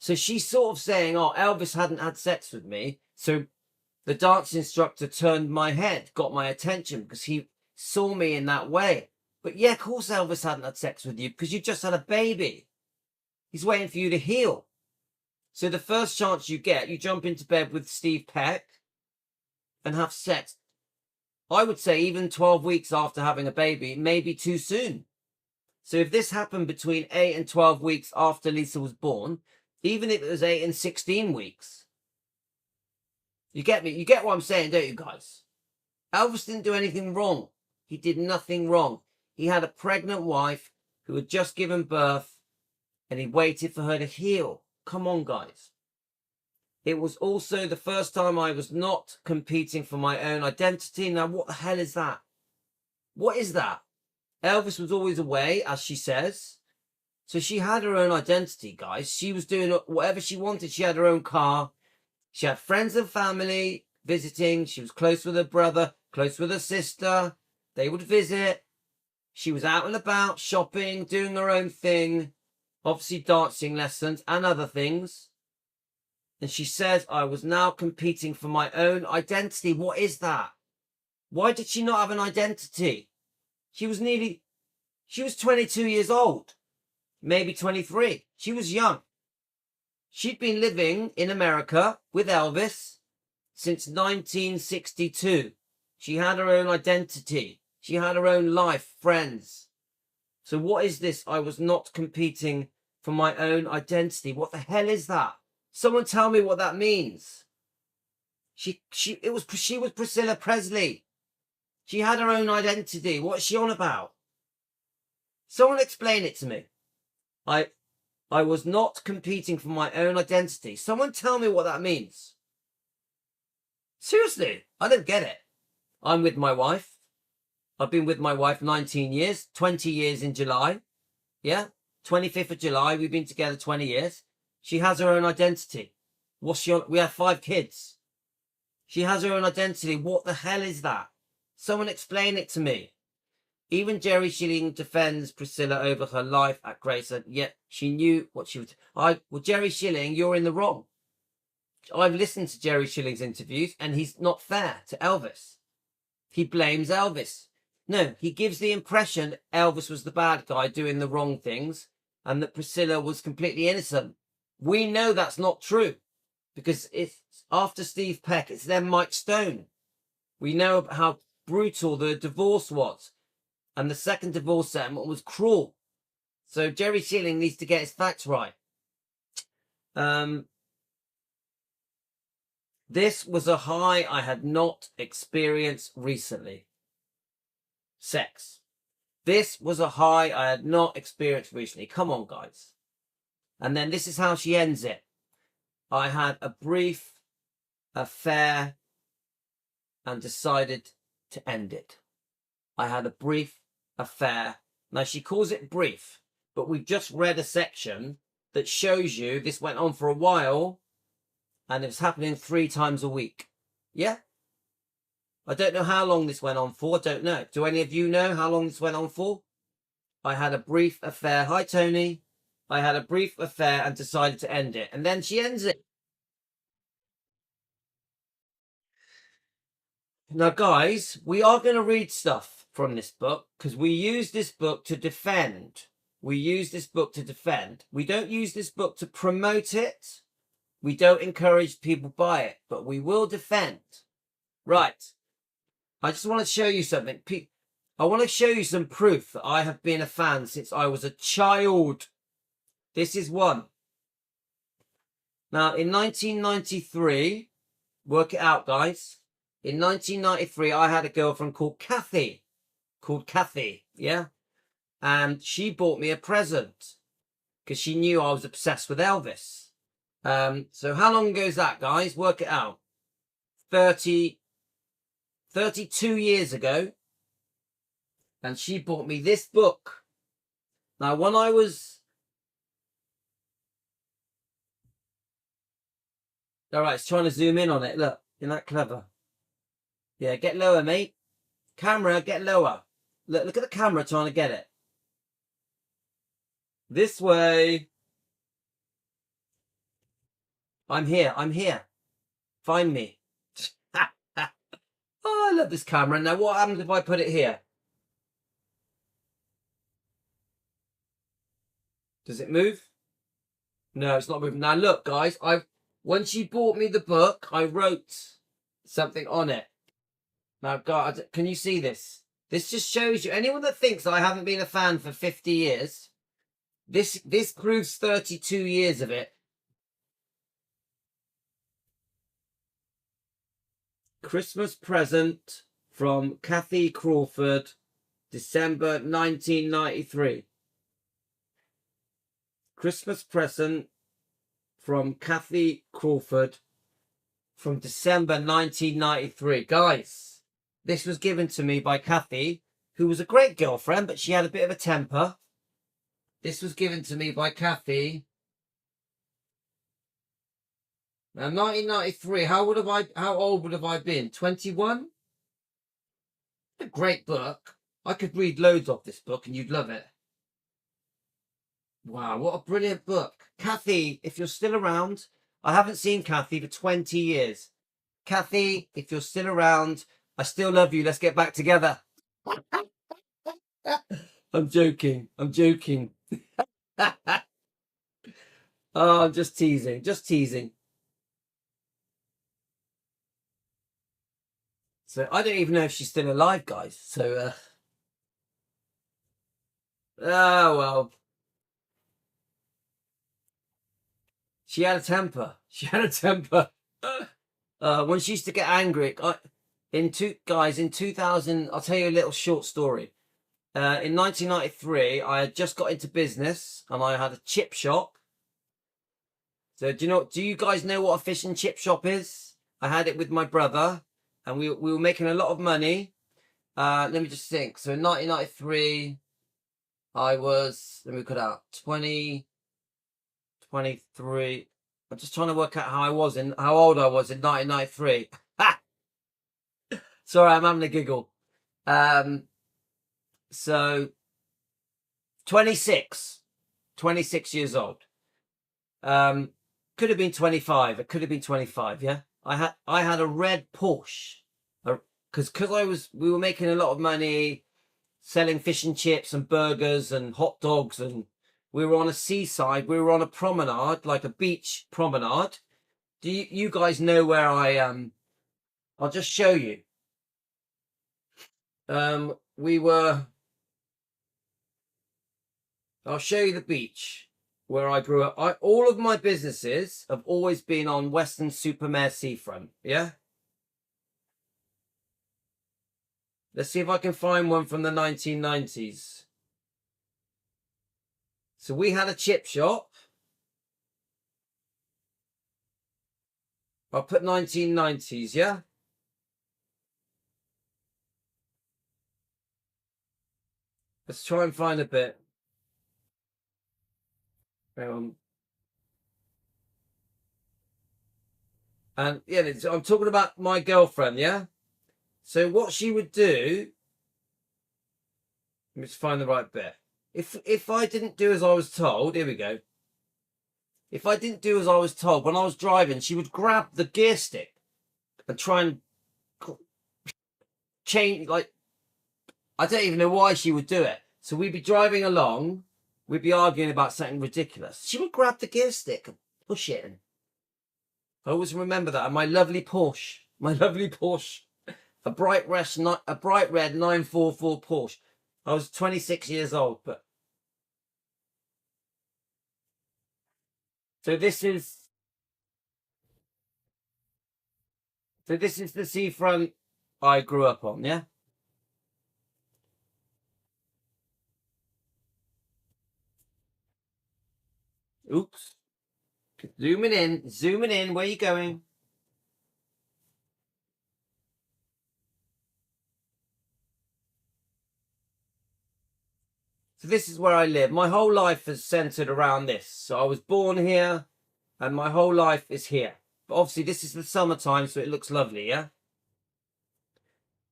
So she's sort of saying, oh, Elvis hadn't had sex with me. So the dance instructor turned my head, got my attention because he saw me in that way. But yeah, of course Elvis hadn't had sex with you because you just had a baby. He's waiting for you to heal. So the first chance you get, you jump into bed with Steve Peck and have sex. I would say even 12 weeks after having a baby may be too soon. So if this happened between 8 and 12 weeks after Lisa was born, even if it was 8 and 16 weeks, you get me? You get what I'm saying, don't you guys? Elvis didn't do anything wrong. He did nothing wrong. He had a pregnant wife who had just given birth and he waited for her to heal. Come on, guys. It was also the first time I was not competing for my own identity. Now, what the hell is that? What is that? Elvis was always away, as she says. So she had her own identity, guys. She was doing whatever she wanted. She had her own car. She had friends and family visiting. She was close with her brother, close with her sister. They would visit. She was out and about, shopping, doing her own thing. Obviously dancing lessons and other things. And she says, I was now competing for my own identity. What is that? Why did she not have an identity? She was 22 years old. Maybe 23. She was young. She'd been living in America with Elvis since 1962. She had her own identity. She had her own life, friends. So what is this? I was not competing for my own identity. What the hell is that? Someone tell me what that means. She was Priscilla Presley. She had her own identity. What's she on about? Someone explain it to me. I was not competing for my own identity. Someone tell me what that means. Seriously, I don't get it. I'm with my wife. I've been with my wife 19 years, 20 years in July. Yeah, 25th of July, we've been together 20 years. She has her own identity. We have 5 kids. She has her own identity. What the hell is that? Someone explain it to me. Even Jerry Schilling defends Priscilla over her life at Graceland, yet she knew what she was. Well, Jerry Schilling, you're in the wrong. I've listened to Jerry Schilling's interviews, and he's not fair to Elvis. He blames Elvis. No, he gives the impression Elvis was the bad guy doing the wrong things, and that Priscilla was completely innocent. We know that's not true, because it's after Steve Peck, it's then Mike Stone. We know how brutal the divorce was. And the second divorce settlement was cruel. So Jerry Schilling needs to get his facts right. This was a high I had not experienced recently. Sex. This was a high I had not experienced recently. Come on, guys. And then this is how she ends it. I had a brief affair and decided to end it. I had a brief affair. Now she calls it brief, but we've just read a section that shows you this went on for a while and it was happening 3 times a week. Yeah? I don't know how long this went on for. I don't know. Do any of you know how long this went on for? I had a brief affair. Hi, Tony. I had a brief affair and decided to end it. And then she ends it. Now, guys, we are going to read stuff from this book because we use this book to defend. We use this book to defend. We don't use this book to promote it. We don't encourage people to buy it, but we will defend. Right. I just want to show you something. I want to show you some proof that I have been a fan since I was a child. This is one. Now, in 1993, work it out, guys. In 1993, I had a girlfriend called Kathy. Yeah? And she bought me a present because she knew I was obsessed with Elvis. So how long ago is that, guys? Work it out. 32 years ago. And she bought me this book. Now, when I was... All right, it's trying to zoom in on it. Look, isn't that clever? Yeah, get lower, mate. Camera, get lower. Look at the camera trying to get it. This way. I'm here. I'm here. Find me. Oh, I love this camera. Now, what happens if I put it here? Does it move? No, it's not moving. Now, look, guys. When she bought me the book, I wrote something on it. Now, God, can you see this? This just shows you, anyone that thinks I haven't been a fan for 50 years, this proves 32 years of it. Christmas present from Kathy Crawford, December 1993. Christmas present from Kathy Crawford from December 1993. Guys, this was given to me by Kathy, who was a great girlfriend, but she had a bit of a temper. This was given to me by Kathy. Now, 1993, how old would have I been? 21? A great book. I could read loads of this book and you'd love it. Wow, what a brilliant book. Kathy, if you're still around, I haven't seen Kathy for 20 years. Kathy, if you're still around, I still love you. Let's get back together. I'm joking. I'm joking. Oh, I'm just teasing. Just teasing. So I don't even know if she's still alive, guys. So, oh, well. She had a temper. She had a temper. When she used to get angry, in 2000, I'll tell you a little short story. In 1993, I had just got into business and I had a chip shop. So do you guys know what a fish and chip shop is? I had it with my brother and we were making a lot of money. Let me just think. So in 1993, I was, let me cut out, 23. I'm just trying to work out how old I was in 1993. Sorry, I'm having a giggle. So 26 years old. Could have been 25. It could have been 25. Yeah. I had a red Porsche because we were making a lot of money selling fish and chips and burgers and hot dogs, and we were on a seaside. We were on a promenade, like a beach promenade. Do you guys know where I am? I'll just show you. I'll show you the beach where I grew up. All of my businesses have always been on Weston-super-Mare seafront. Yeah. Let's see if I can find one from the 1990s. So we had a chip shop. I'll put 1990s, yeah? Let's try and find a bit. And yeah, I'm talking about my girlfriend, yeah? So what she would do, let me just find the right bit. If I didn't do as I was told, here we go. If I didn't do as I was told, when I was driving, she would grab the gear stick and try and change, like, I don't even know why she would do it. So we'd be driving along, we'd be arguing about something ridiculous. She would grab the gear stick and push it. And I always remember that. And my lovely Porsche, a bright red 944 Porsche. I was 26 years old, but so this is the seafront I grew up on, yeah? Oops. Zooming in. Where are you going? So this is where I live. My whole life is centered around this. So I was born here and my whole life is here. But obviously this is the summertime, so it looks lovely, yeah?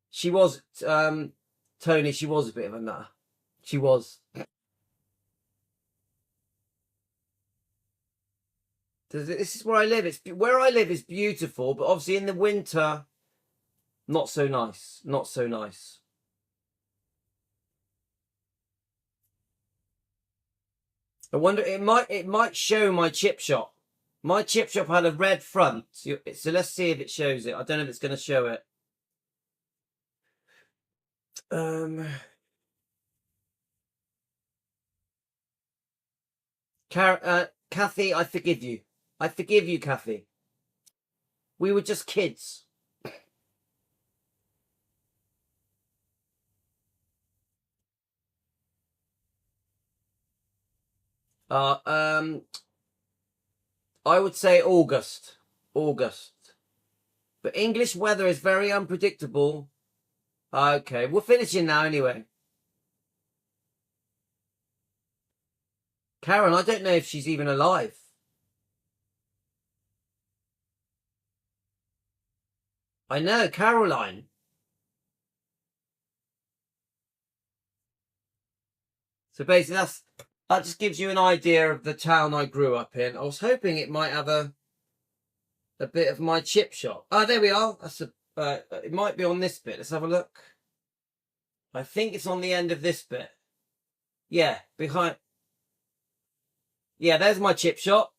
She was, Tony, she was a bit of a nutter. She was. This is where I live. Where I live is beautiful, but obviously in the winter, not so nice. Not so nice. I wonder, it might show my chip shop. My chip shop had a red front. So let's see if it shows it. I don't know if it's going to show it. Kathy, I forgive you. I forgive you, Kathy. We were just kids. I would say August. August. But English weather is very unpredictable. Okay, we're finishing now anyway. Karen, I don't know if she's even alive. I know, Caroline. So basically that just gives you an idea of the town I grew up in. I was hoping it might have a bit of my chip shop. Oh, there we are. That's it might be on this bit. Let's have a look. I think it's on the end of this bit. Yeah, behind. Yeah, there's my chip shop.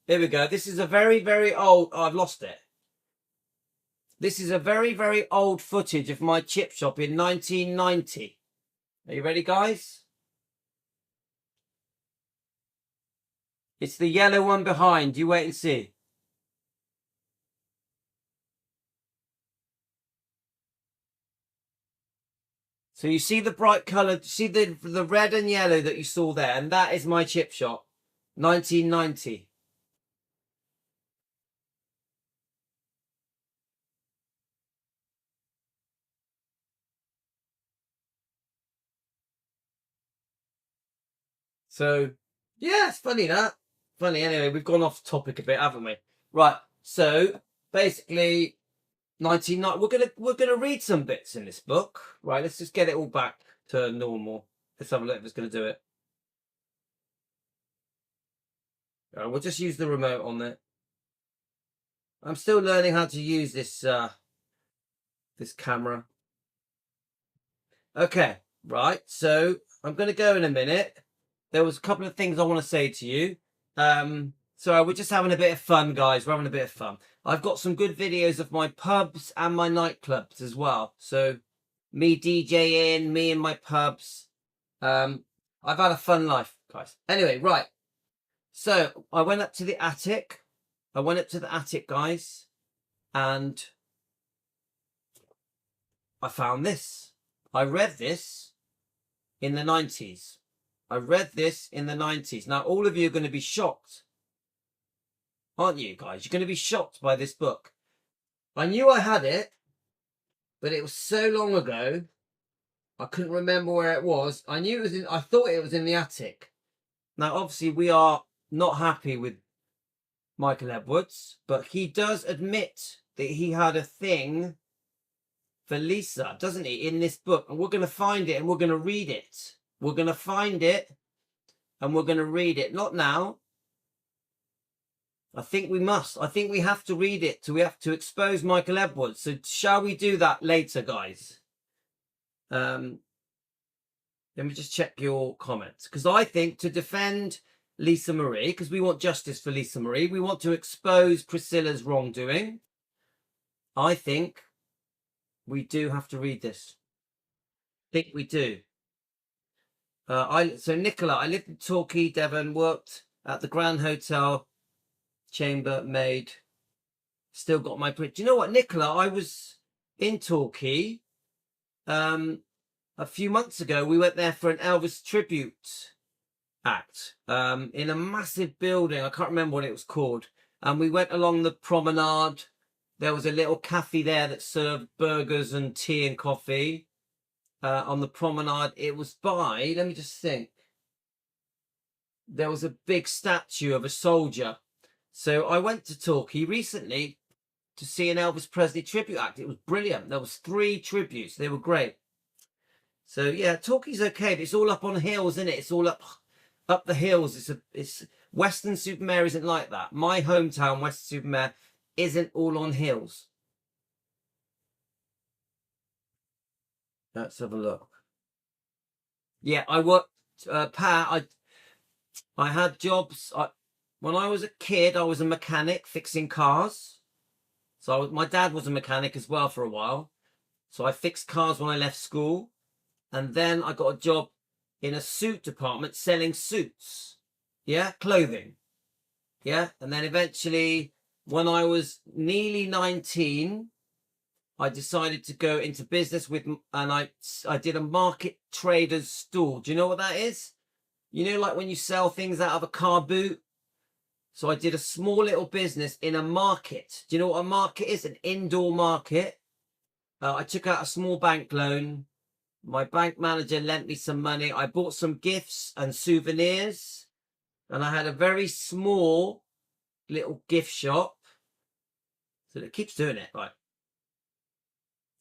There we go. This is a very, very old... Oh, I've lost it. This is a very, very old footage of my chip shop in 1990. Are you ready, guys? It's the yellow one behind. You wait and see. So you see the bright colour, see the red and yellow that you saw there, and that is my chip shop, 1990. So, yeah, it's funny that. Funny, anyway, we've gone off topic a bit, haven't we? Right, so, basically, 1990, we're gonna read some bits in this book. Right, let's just get it all back to normal. Let's have a look if it's gonna do it. We'll just use the remote on it. I'm still learning how to use this this camera. Okay, right, so I'm gonna go in a minute. There was a couple of things I want to say to you. So we're just having a bit of fun, guys. We're having a bit of fun. I've got some good videos of my pubs and my nightclubs as well. So me DJing, me and my pubs. I've had a fun life, guys. Anyway, right. So I went up to the attic. I went up to the attic, guys, and I found this. I read this in the 90s. I read this in the 90s. Now, all of you are going to be shocked. Aren't you, guys? You're going to be shocked by this book. I knew I had it, but it was so long ago, I couldn't remember where it was. I knew it was I thought it was in the attic. Now, obviously, we are not happy with Michael Edwards, but he does admit that he had a thing for Lisa, doesn't he, in this book? And we're going to find it and we're going to read it. We're going to find it and we're going to read it. Not now. I think we must. I think we have to read it. We have to expose Michael Edwards. So shall we do that later, guys? Let me just check your comments. Because I think to defend Lisa Marie, because we want justice for Lisa Marie, we want to expose Priscilla's wrongdoing. I think we do have to read this. I think we do. So Nicola, I lived in Torquay, Devon, worked at the Grand Hotel, chambermaid, still got my print. Do you know what, Nicola? I was in Torquay a few months ago. We went there for an Elvis tribute act in a massive building. I can't remember what it was called. And we went along the promenade. There was a little cafe there that served burgers and tea and coffee on the promenade. It was by, let me just think. There was a big statue of a soldier. So I went to Torquay recently to see an Elvis Presley tribute act. It was brilliant. There was 3 tributes. They were great. So yeah, Torquay's okay, but it's all up on hills, isn't it? It's all up the hills. Weston-super-Mare isn't like that. My hometown, Weston-super-Mare, isn't all on hills. Let's have a look. Yeah, I worked, Pat, I had jobs. When I was a kid, I was a mechanic fixing cars. So my dad was a mechanic as well for a while. So I fixed cars when I left school. And then I got a job in a suit department selling suits. Yeah, clothing. Yeah, and then eventually, when I was nearly 19, I decided to go into business and I did a market trader's stall. Do you know what that is? You know, like when you sell things out of a car boot. So I did a small little business in a market. Do you know what a market is? An indoor market. I took out a small bank loan. My bank manager lent me some money. I bought some gifts and souvenirs. And I had a very small little gift shop. So it keeps doing it. Right.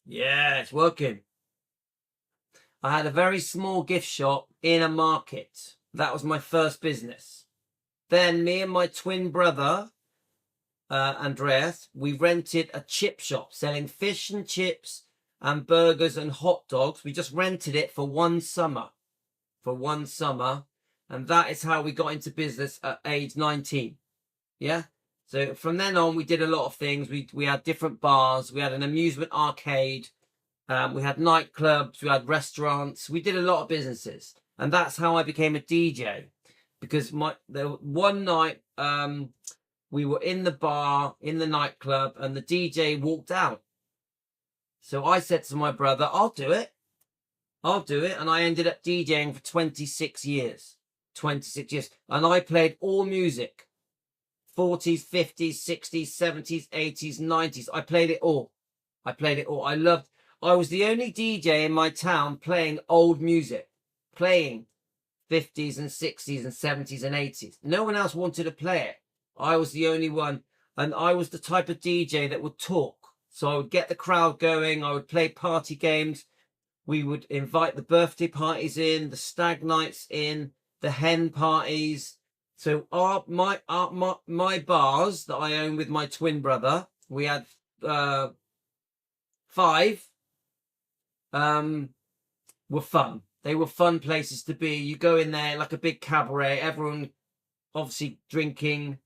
Yeah, it's working. I had a very small gift shop in a market. That was my first business. Then me and my twin brother, Andreas, we rented a chip shop selling fish and chips and burgers and hot dogs. We just rented it for one summer. And that is how we got into business at age 19. Yeah. So from then on, we did a lot of things. We had different bars. We had an amusement arcade. We had nightclubs. We had restaurants. We did a lot of businesses. And that's how I became a DJ. Because one night we were in the bar, in the nightclub, and the DJ walked out. So I said to my brother, I'll do it. And I ended up DJing for 26 years. 26 years. And I played all music. 40s, 50s, 60s, 70s, 80s, 90s. I played it all. I was the only DJ in my town playing old music. Playing 50s and 60s and 70s and 80s. No one else wanted to play it. I was the only one. And I was the type of DJ that would talk. So I would get the crowd going. I would play party games. We would invite the birthday parties in, the stag nights in, the hen parties. So my bars that I own with my twin brother, we had 5, were fun. They were fun places to be. You go in there like a big cabaret, everyone obviously drinking.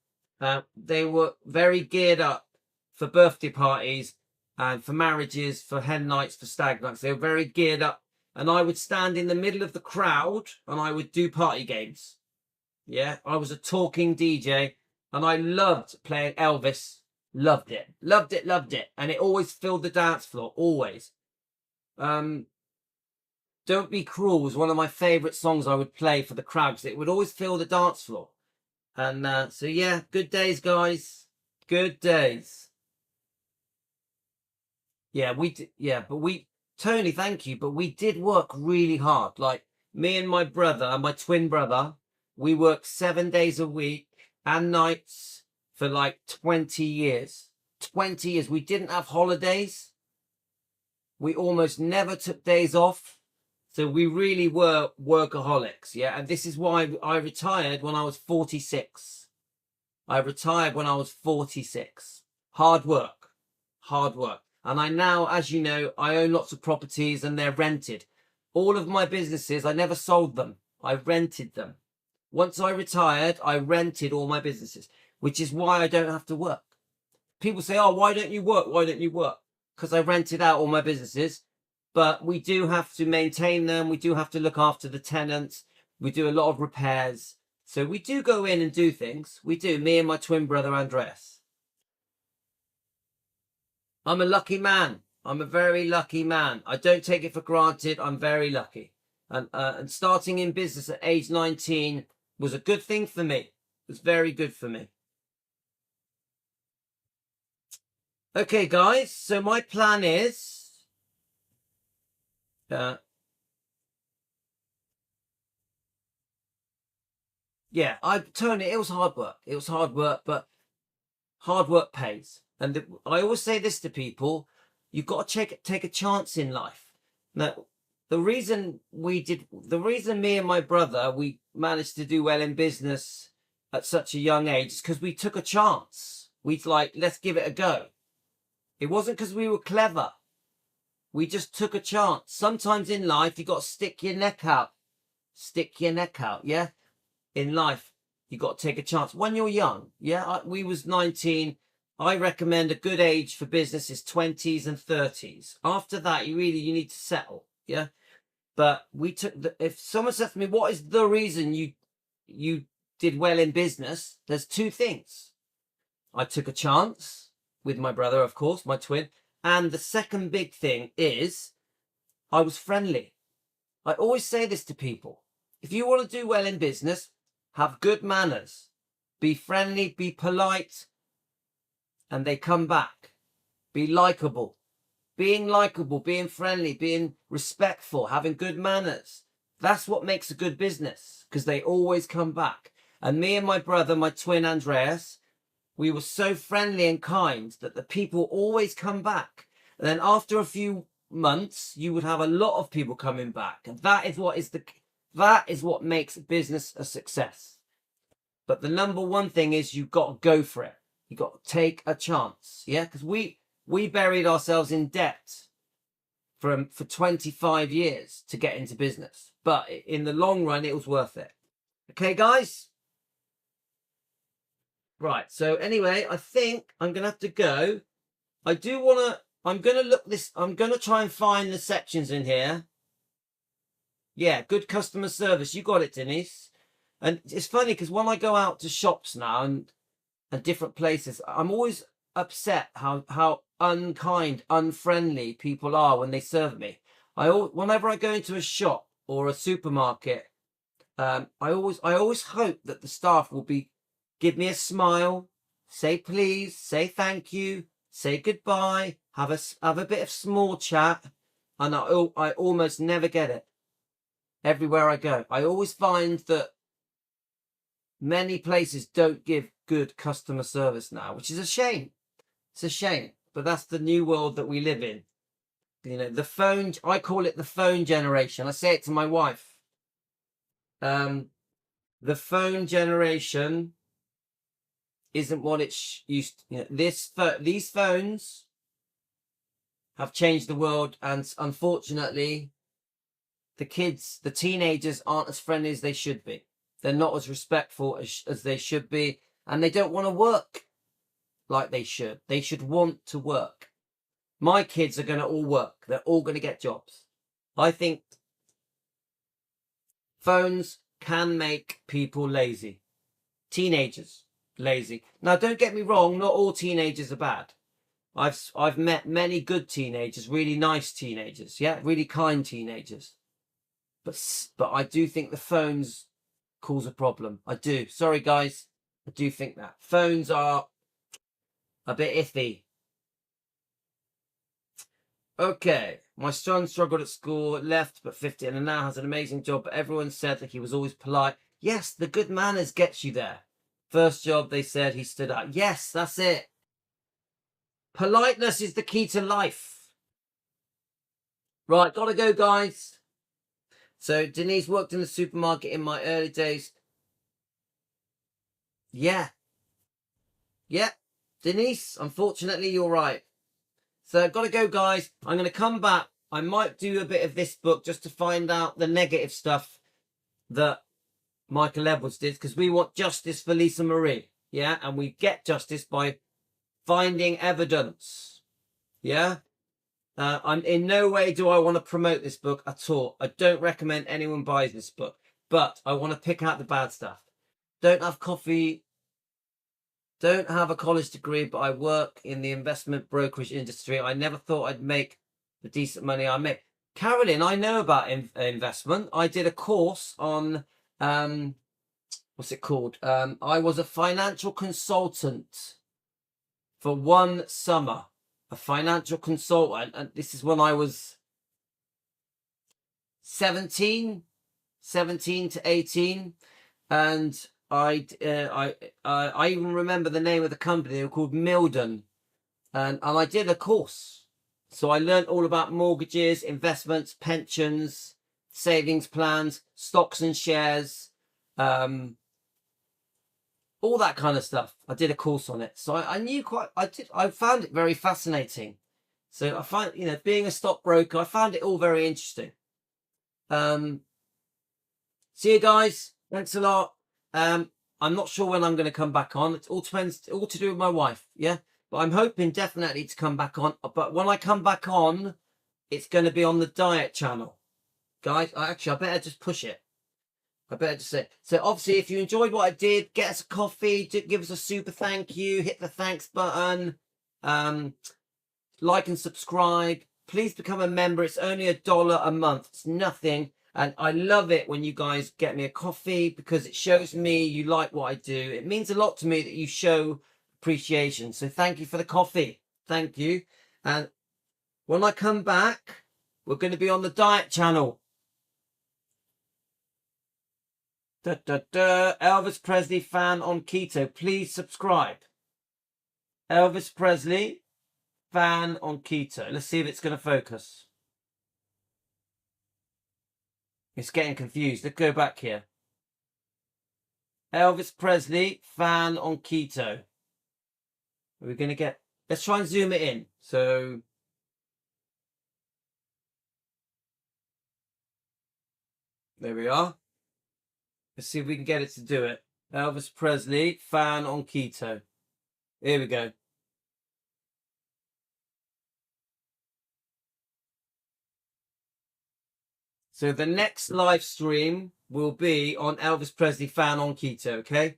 They were very geared up for birthday parties and for marriages, for hen nights, for stag nights. They were very geared up. And I would stand in the middle of the crowd and I would do party games. Yeah, I was a talking DJ and I loved playing Elvis. Loved it. And it always filled the dance floor, always. Don't Be Cruel was one of my favourite songs I would play for the crowd because it would always fill the dance floor. And so, yeah, good days, guys. Good days. Yeah, Tony, thank you. But we did work really hard. Like me and my brother, my twin brother, we worked 7 days a week and nights for like 20 years. 20 years. We didn't have holidays. We almost never took days off. So we really were workaholics, yeah? And this is why I retired when I was 46. Hard work. And I now, as you know, I own lots of properties and they're rented. All of my businesses, I never sold them. I rented them. Once I retired, I rented all my businesses, which is why I don't have to work. People say, oh, why don't you work? Because I rented out all my businesses. But we do have to maintain them. We do have to look after the tenants. We do a lot of repairs. So we do go in and do things. We do, me and my twin brother, Andres. I'm a lucky man. I'm a very lucky man. I don't take it for granted. I'm very lucky. And starting in business at age 19 was a good thing for me. It was very good for me. Okay, guys. So my plan is... yeah, Tony, it was hard work. But hard work pays. And I always say this to people, you've got to take a chance in life. Now, the reason me and my brother, we managed to do well in business at such a young age is because we took a chance. We like, let's give it a go. It wasn't because we were clever. We just took a chance. Sometimes in life, you got to stick your neck out. Stick your neck out, yeah? In life, you got to take a chance. When you're young, yeah? We was 19. I recommend a good age for business is 20s and 30s. After that, you need to settle, yeah? But we took if someone said to me, what is the reason you did well in business? There's two things. I took a chance with my brother, of course, my twin. And the second big thing is I was friendly. I always say this to people. If you want to do well in business, have good manners, be friendly, be polite, and they come back. Be likable. Being likable, being friendly, being respectful, having good manners. That's what makes a good business, because they always come back. And me and my brother, my twin Andreas, we were so friendly and kind that the people always come back. And then after a few months, you would have a lot of people coming back. And that is what makes business a success. But the number one thing is you've got to go for it. You got to take a chance. Yeah, because we buried ourselves in debt for 25 years to get into business. But in the long run, it was worth it. Okay, guys? Right, so anyway, I think I'm going to have to go. I'm going to try and find the sections in here. Yeah, good customer service. You got it, Denise. And it's funny because when I go out to shops now and different places, I'm always upset how unkind, unfriendly people are when they serve me. Whenever I go into a shop or a supermarket, I always hope that the staff will give me a smile, say please, say thank you, say goodbye, have a bit of small chat, and I almost never get it. Everywhere I go, I always find that many places don't give good customer service now, which is a shame. It's a shame, but that's the new world that we live in. You know, the phone, I call it the phone generation. I say it to my wife. The phone generation isn't what it used to. You know, these phones have changed the world, and unfortunately, the teenagers aren't as friendly as they should be. They're not as respectful as they should be, and they don't want to work like they should. They should want to work. My kids are going to all work. They're all going to get jobs. I think phones can make people lazy. Teenagers lazy. Now, don't get me wrong. Not all teenagers are bad. I've met many good teenagers, really nice teenagers. Yeah, really kind teenagers. But I do think the phones cause a problem. I do. Sorry, guys. I do think that phones are a bit iffy. Okay, my son struggled at school, left but 50 and now has an amazing job, but everyone said that he was always polite. Yes, the good manners gets you there. First job, they said he stood out. Yes, that's it. Politeness is the key to life. Right, gotta go, guys. So Denise worked in the supermarket in my early days. Yeah. Denise, unfortunately, you're right. So I've got to go, guys. I'm going to come back. I might do a bit of this book just to find out the negative stuff that Michael Edwards did, because we want justice for Lisa Marie. Yeah, and we get justice by finding evidence. Yeah. I'm in no way do I want to promote this book at all. I don't recommend anyone buys this book, but I want to pick out the bad stuff. Don't have coffee. Don't have a college degree, but I work in the investment brokerage industry. I never thought I'd make the decent money I make. Carolyn, I know about investment. I did a course on, what's it called? I was a financial consultant for one summer. A financial consultant. And this is when I was 17 to 18. And I even remember the name of the company. They were called Milden, and I did a course, so I learned all about mortgages, investments, pensions, savings plans, stocks and shares, all that kind of stuff. I did a course on it, so I found it very fascinating. So I find, being a stockbroker, I found it all very interesting. See you guys. Thanks a lot. I'm not sure when I'm going to come back on. It all depends, all to do with my wife. Yeah. But I'm hoping definitely to come back on. But when I come back on, it's going to be on the diet channel. Guys, I better just push it. I better just say. So obviously, if you enjoyed what I did, get us a coffee, give us a super thank you, hit the thanks button, like and subscribe. Please become a member. It's only $1 a month. It's nothing. And I love it when you guys get me a coffee because it shows me you like what I do. It means a lot to me that you show appreciation. So thank you for the coffee. Thank you. And when I come back, we're going to be on the diet channel. Elvis Presley fan on keto. Please subscribe. Elvis Presley fan on keto. Let's see if it's going to focus. It's getting confused. Let's go back here. Elvis Presley fan on keto. Are we going to get... Let's try and zoom it in. So... There we are. Let's see if we can get it to do it. Elvis Presley, fan on keto. Here we go. So the next live stream will be on Elvis Presley, fan on keto, okay?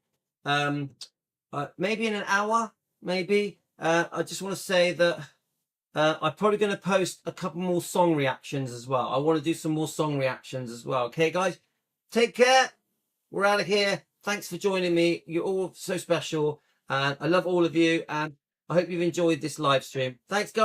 Maybe in an hour, maybe. I just want to say that I'm probably going to post a couple more song reactions as well. I want to do some more song reactions as well. Okay, guys? Take care. We're out of here. Thanks for joining me. You're all so special. And I love all of you. And I hope you've enjoyed this live stream. Thanks, guys.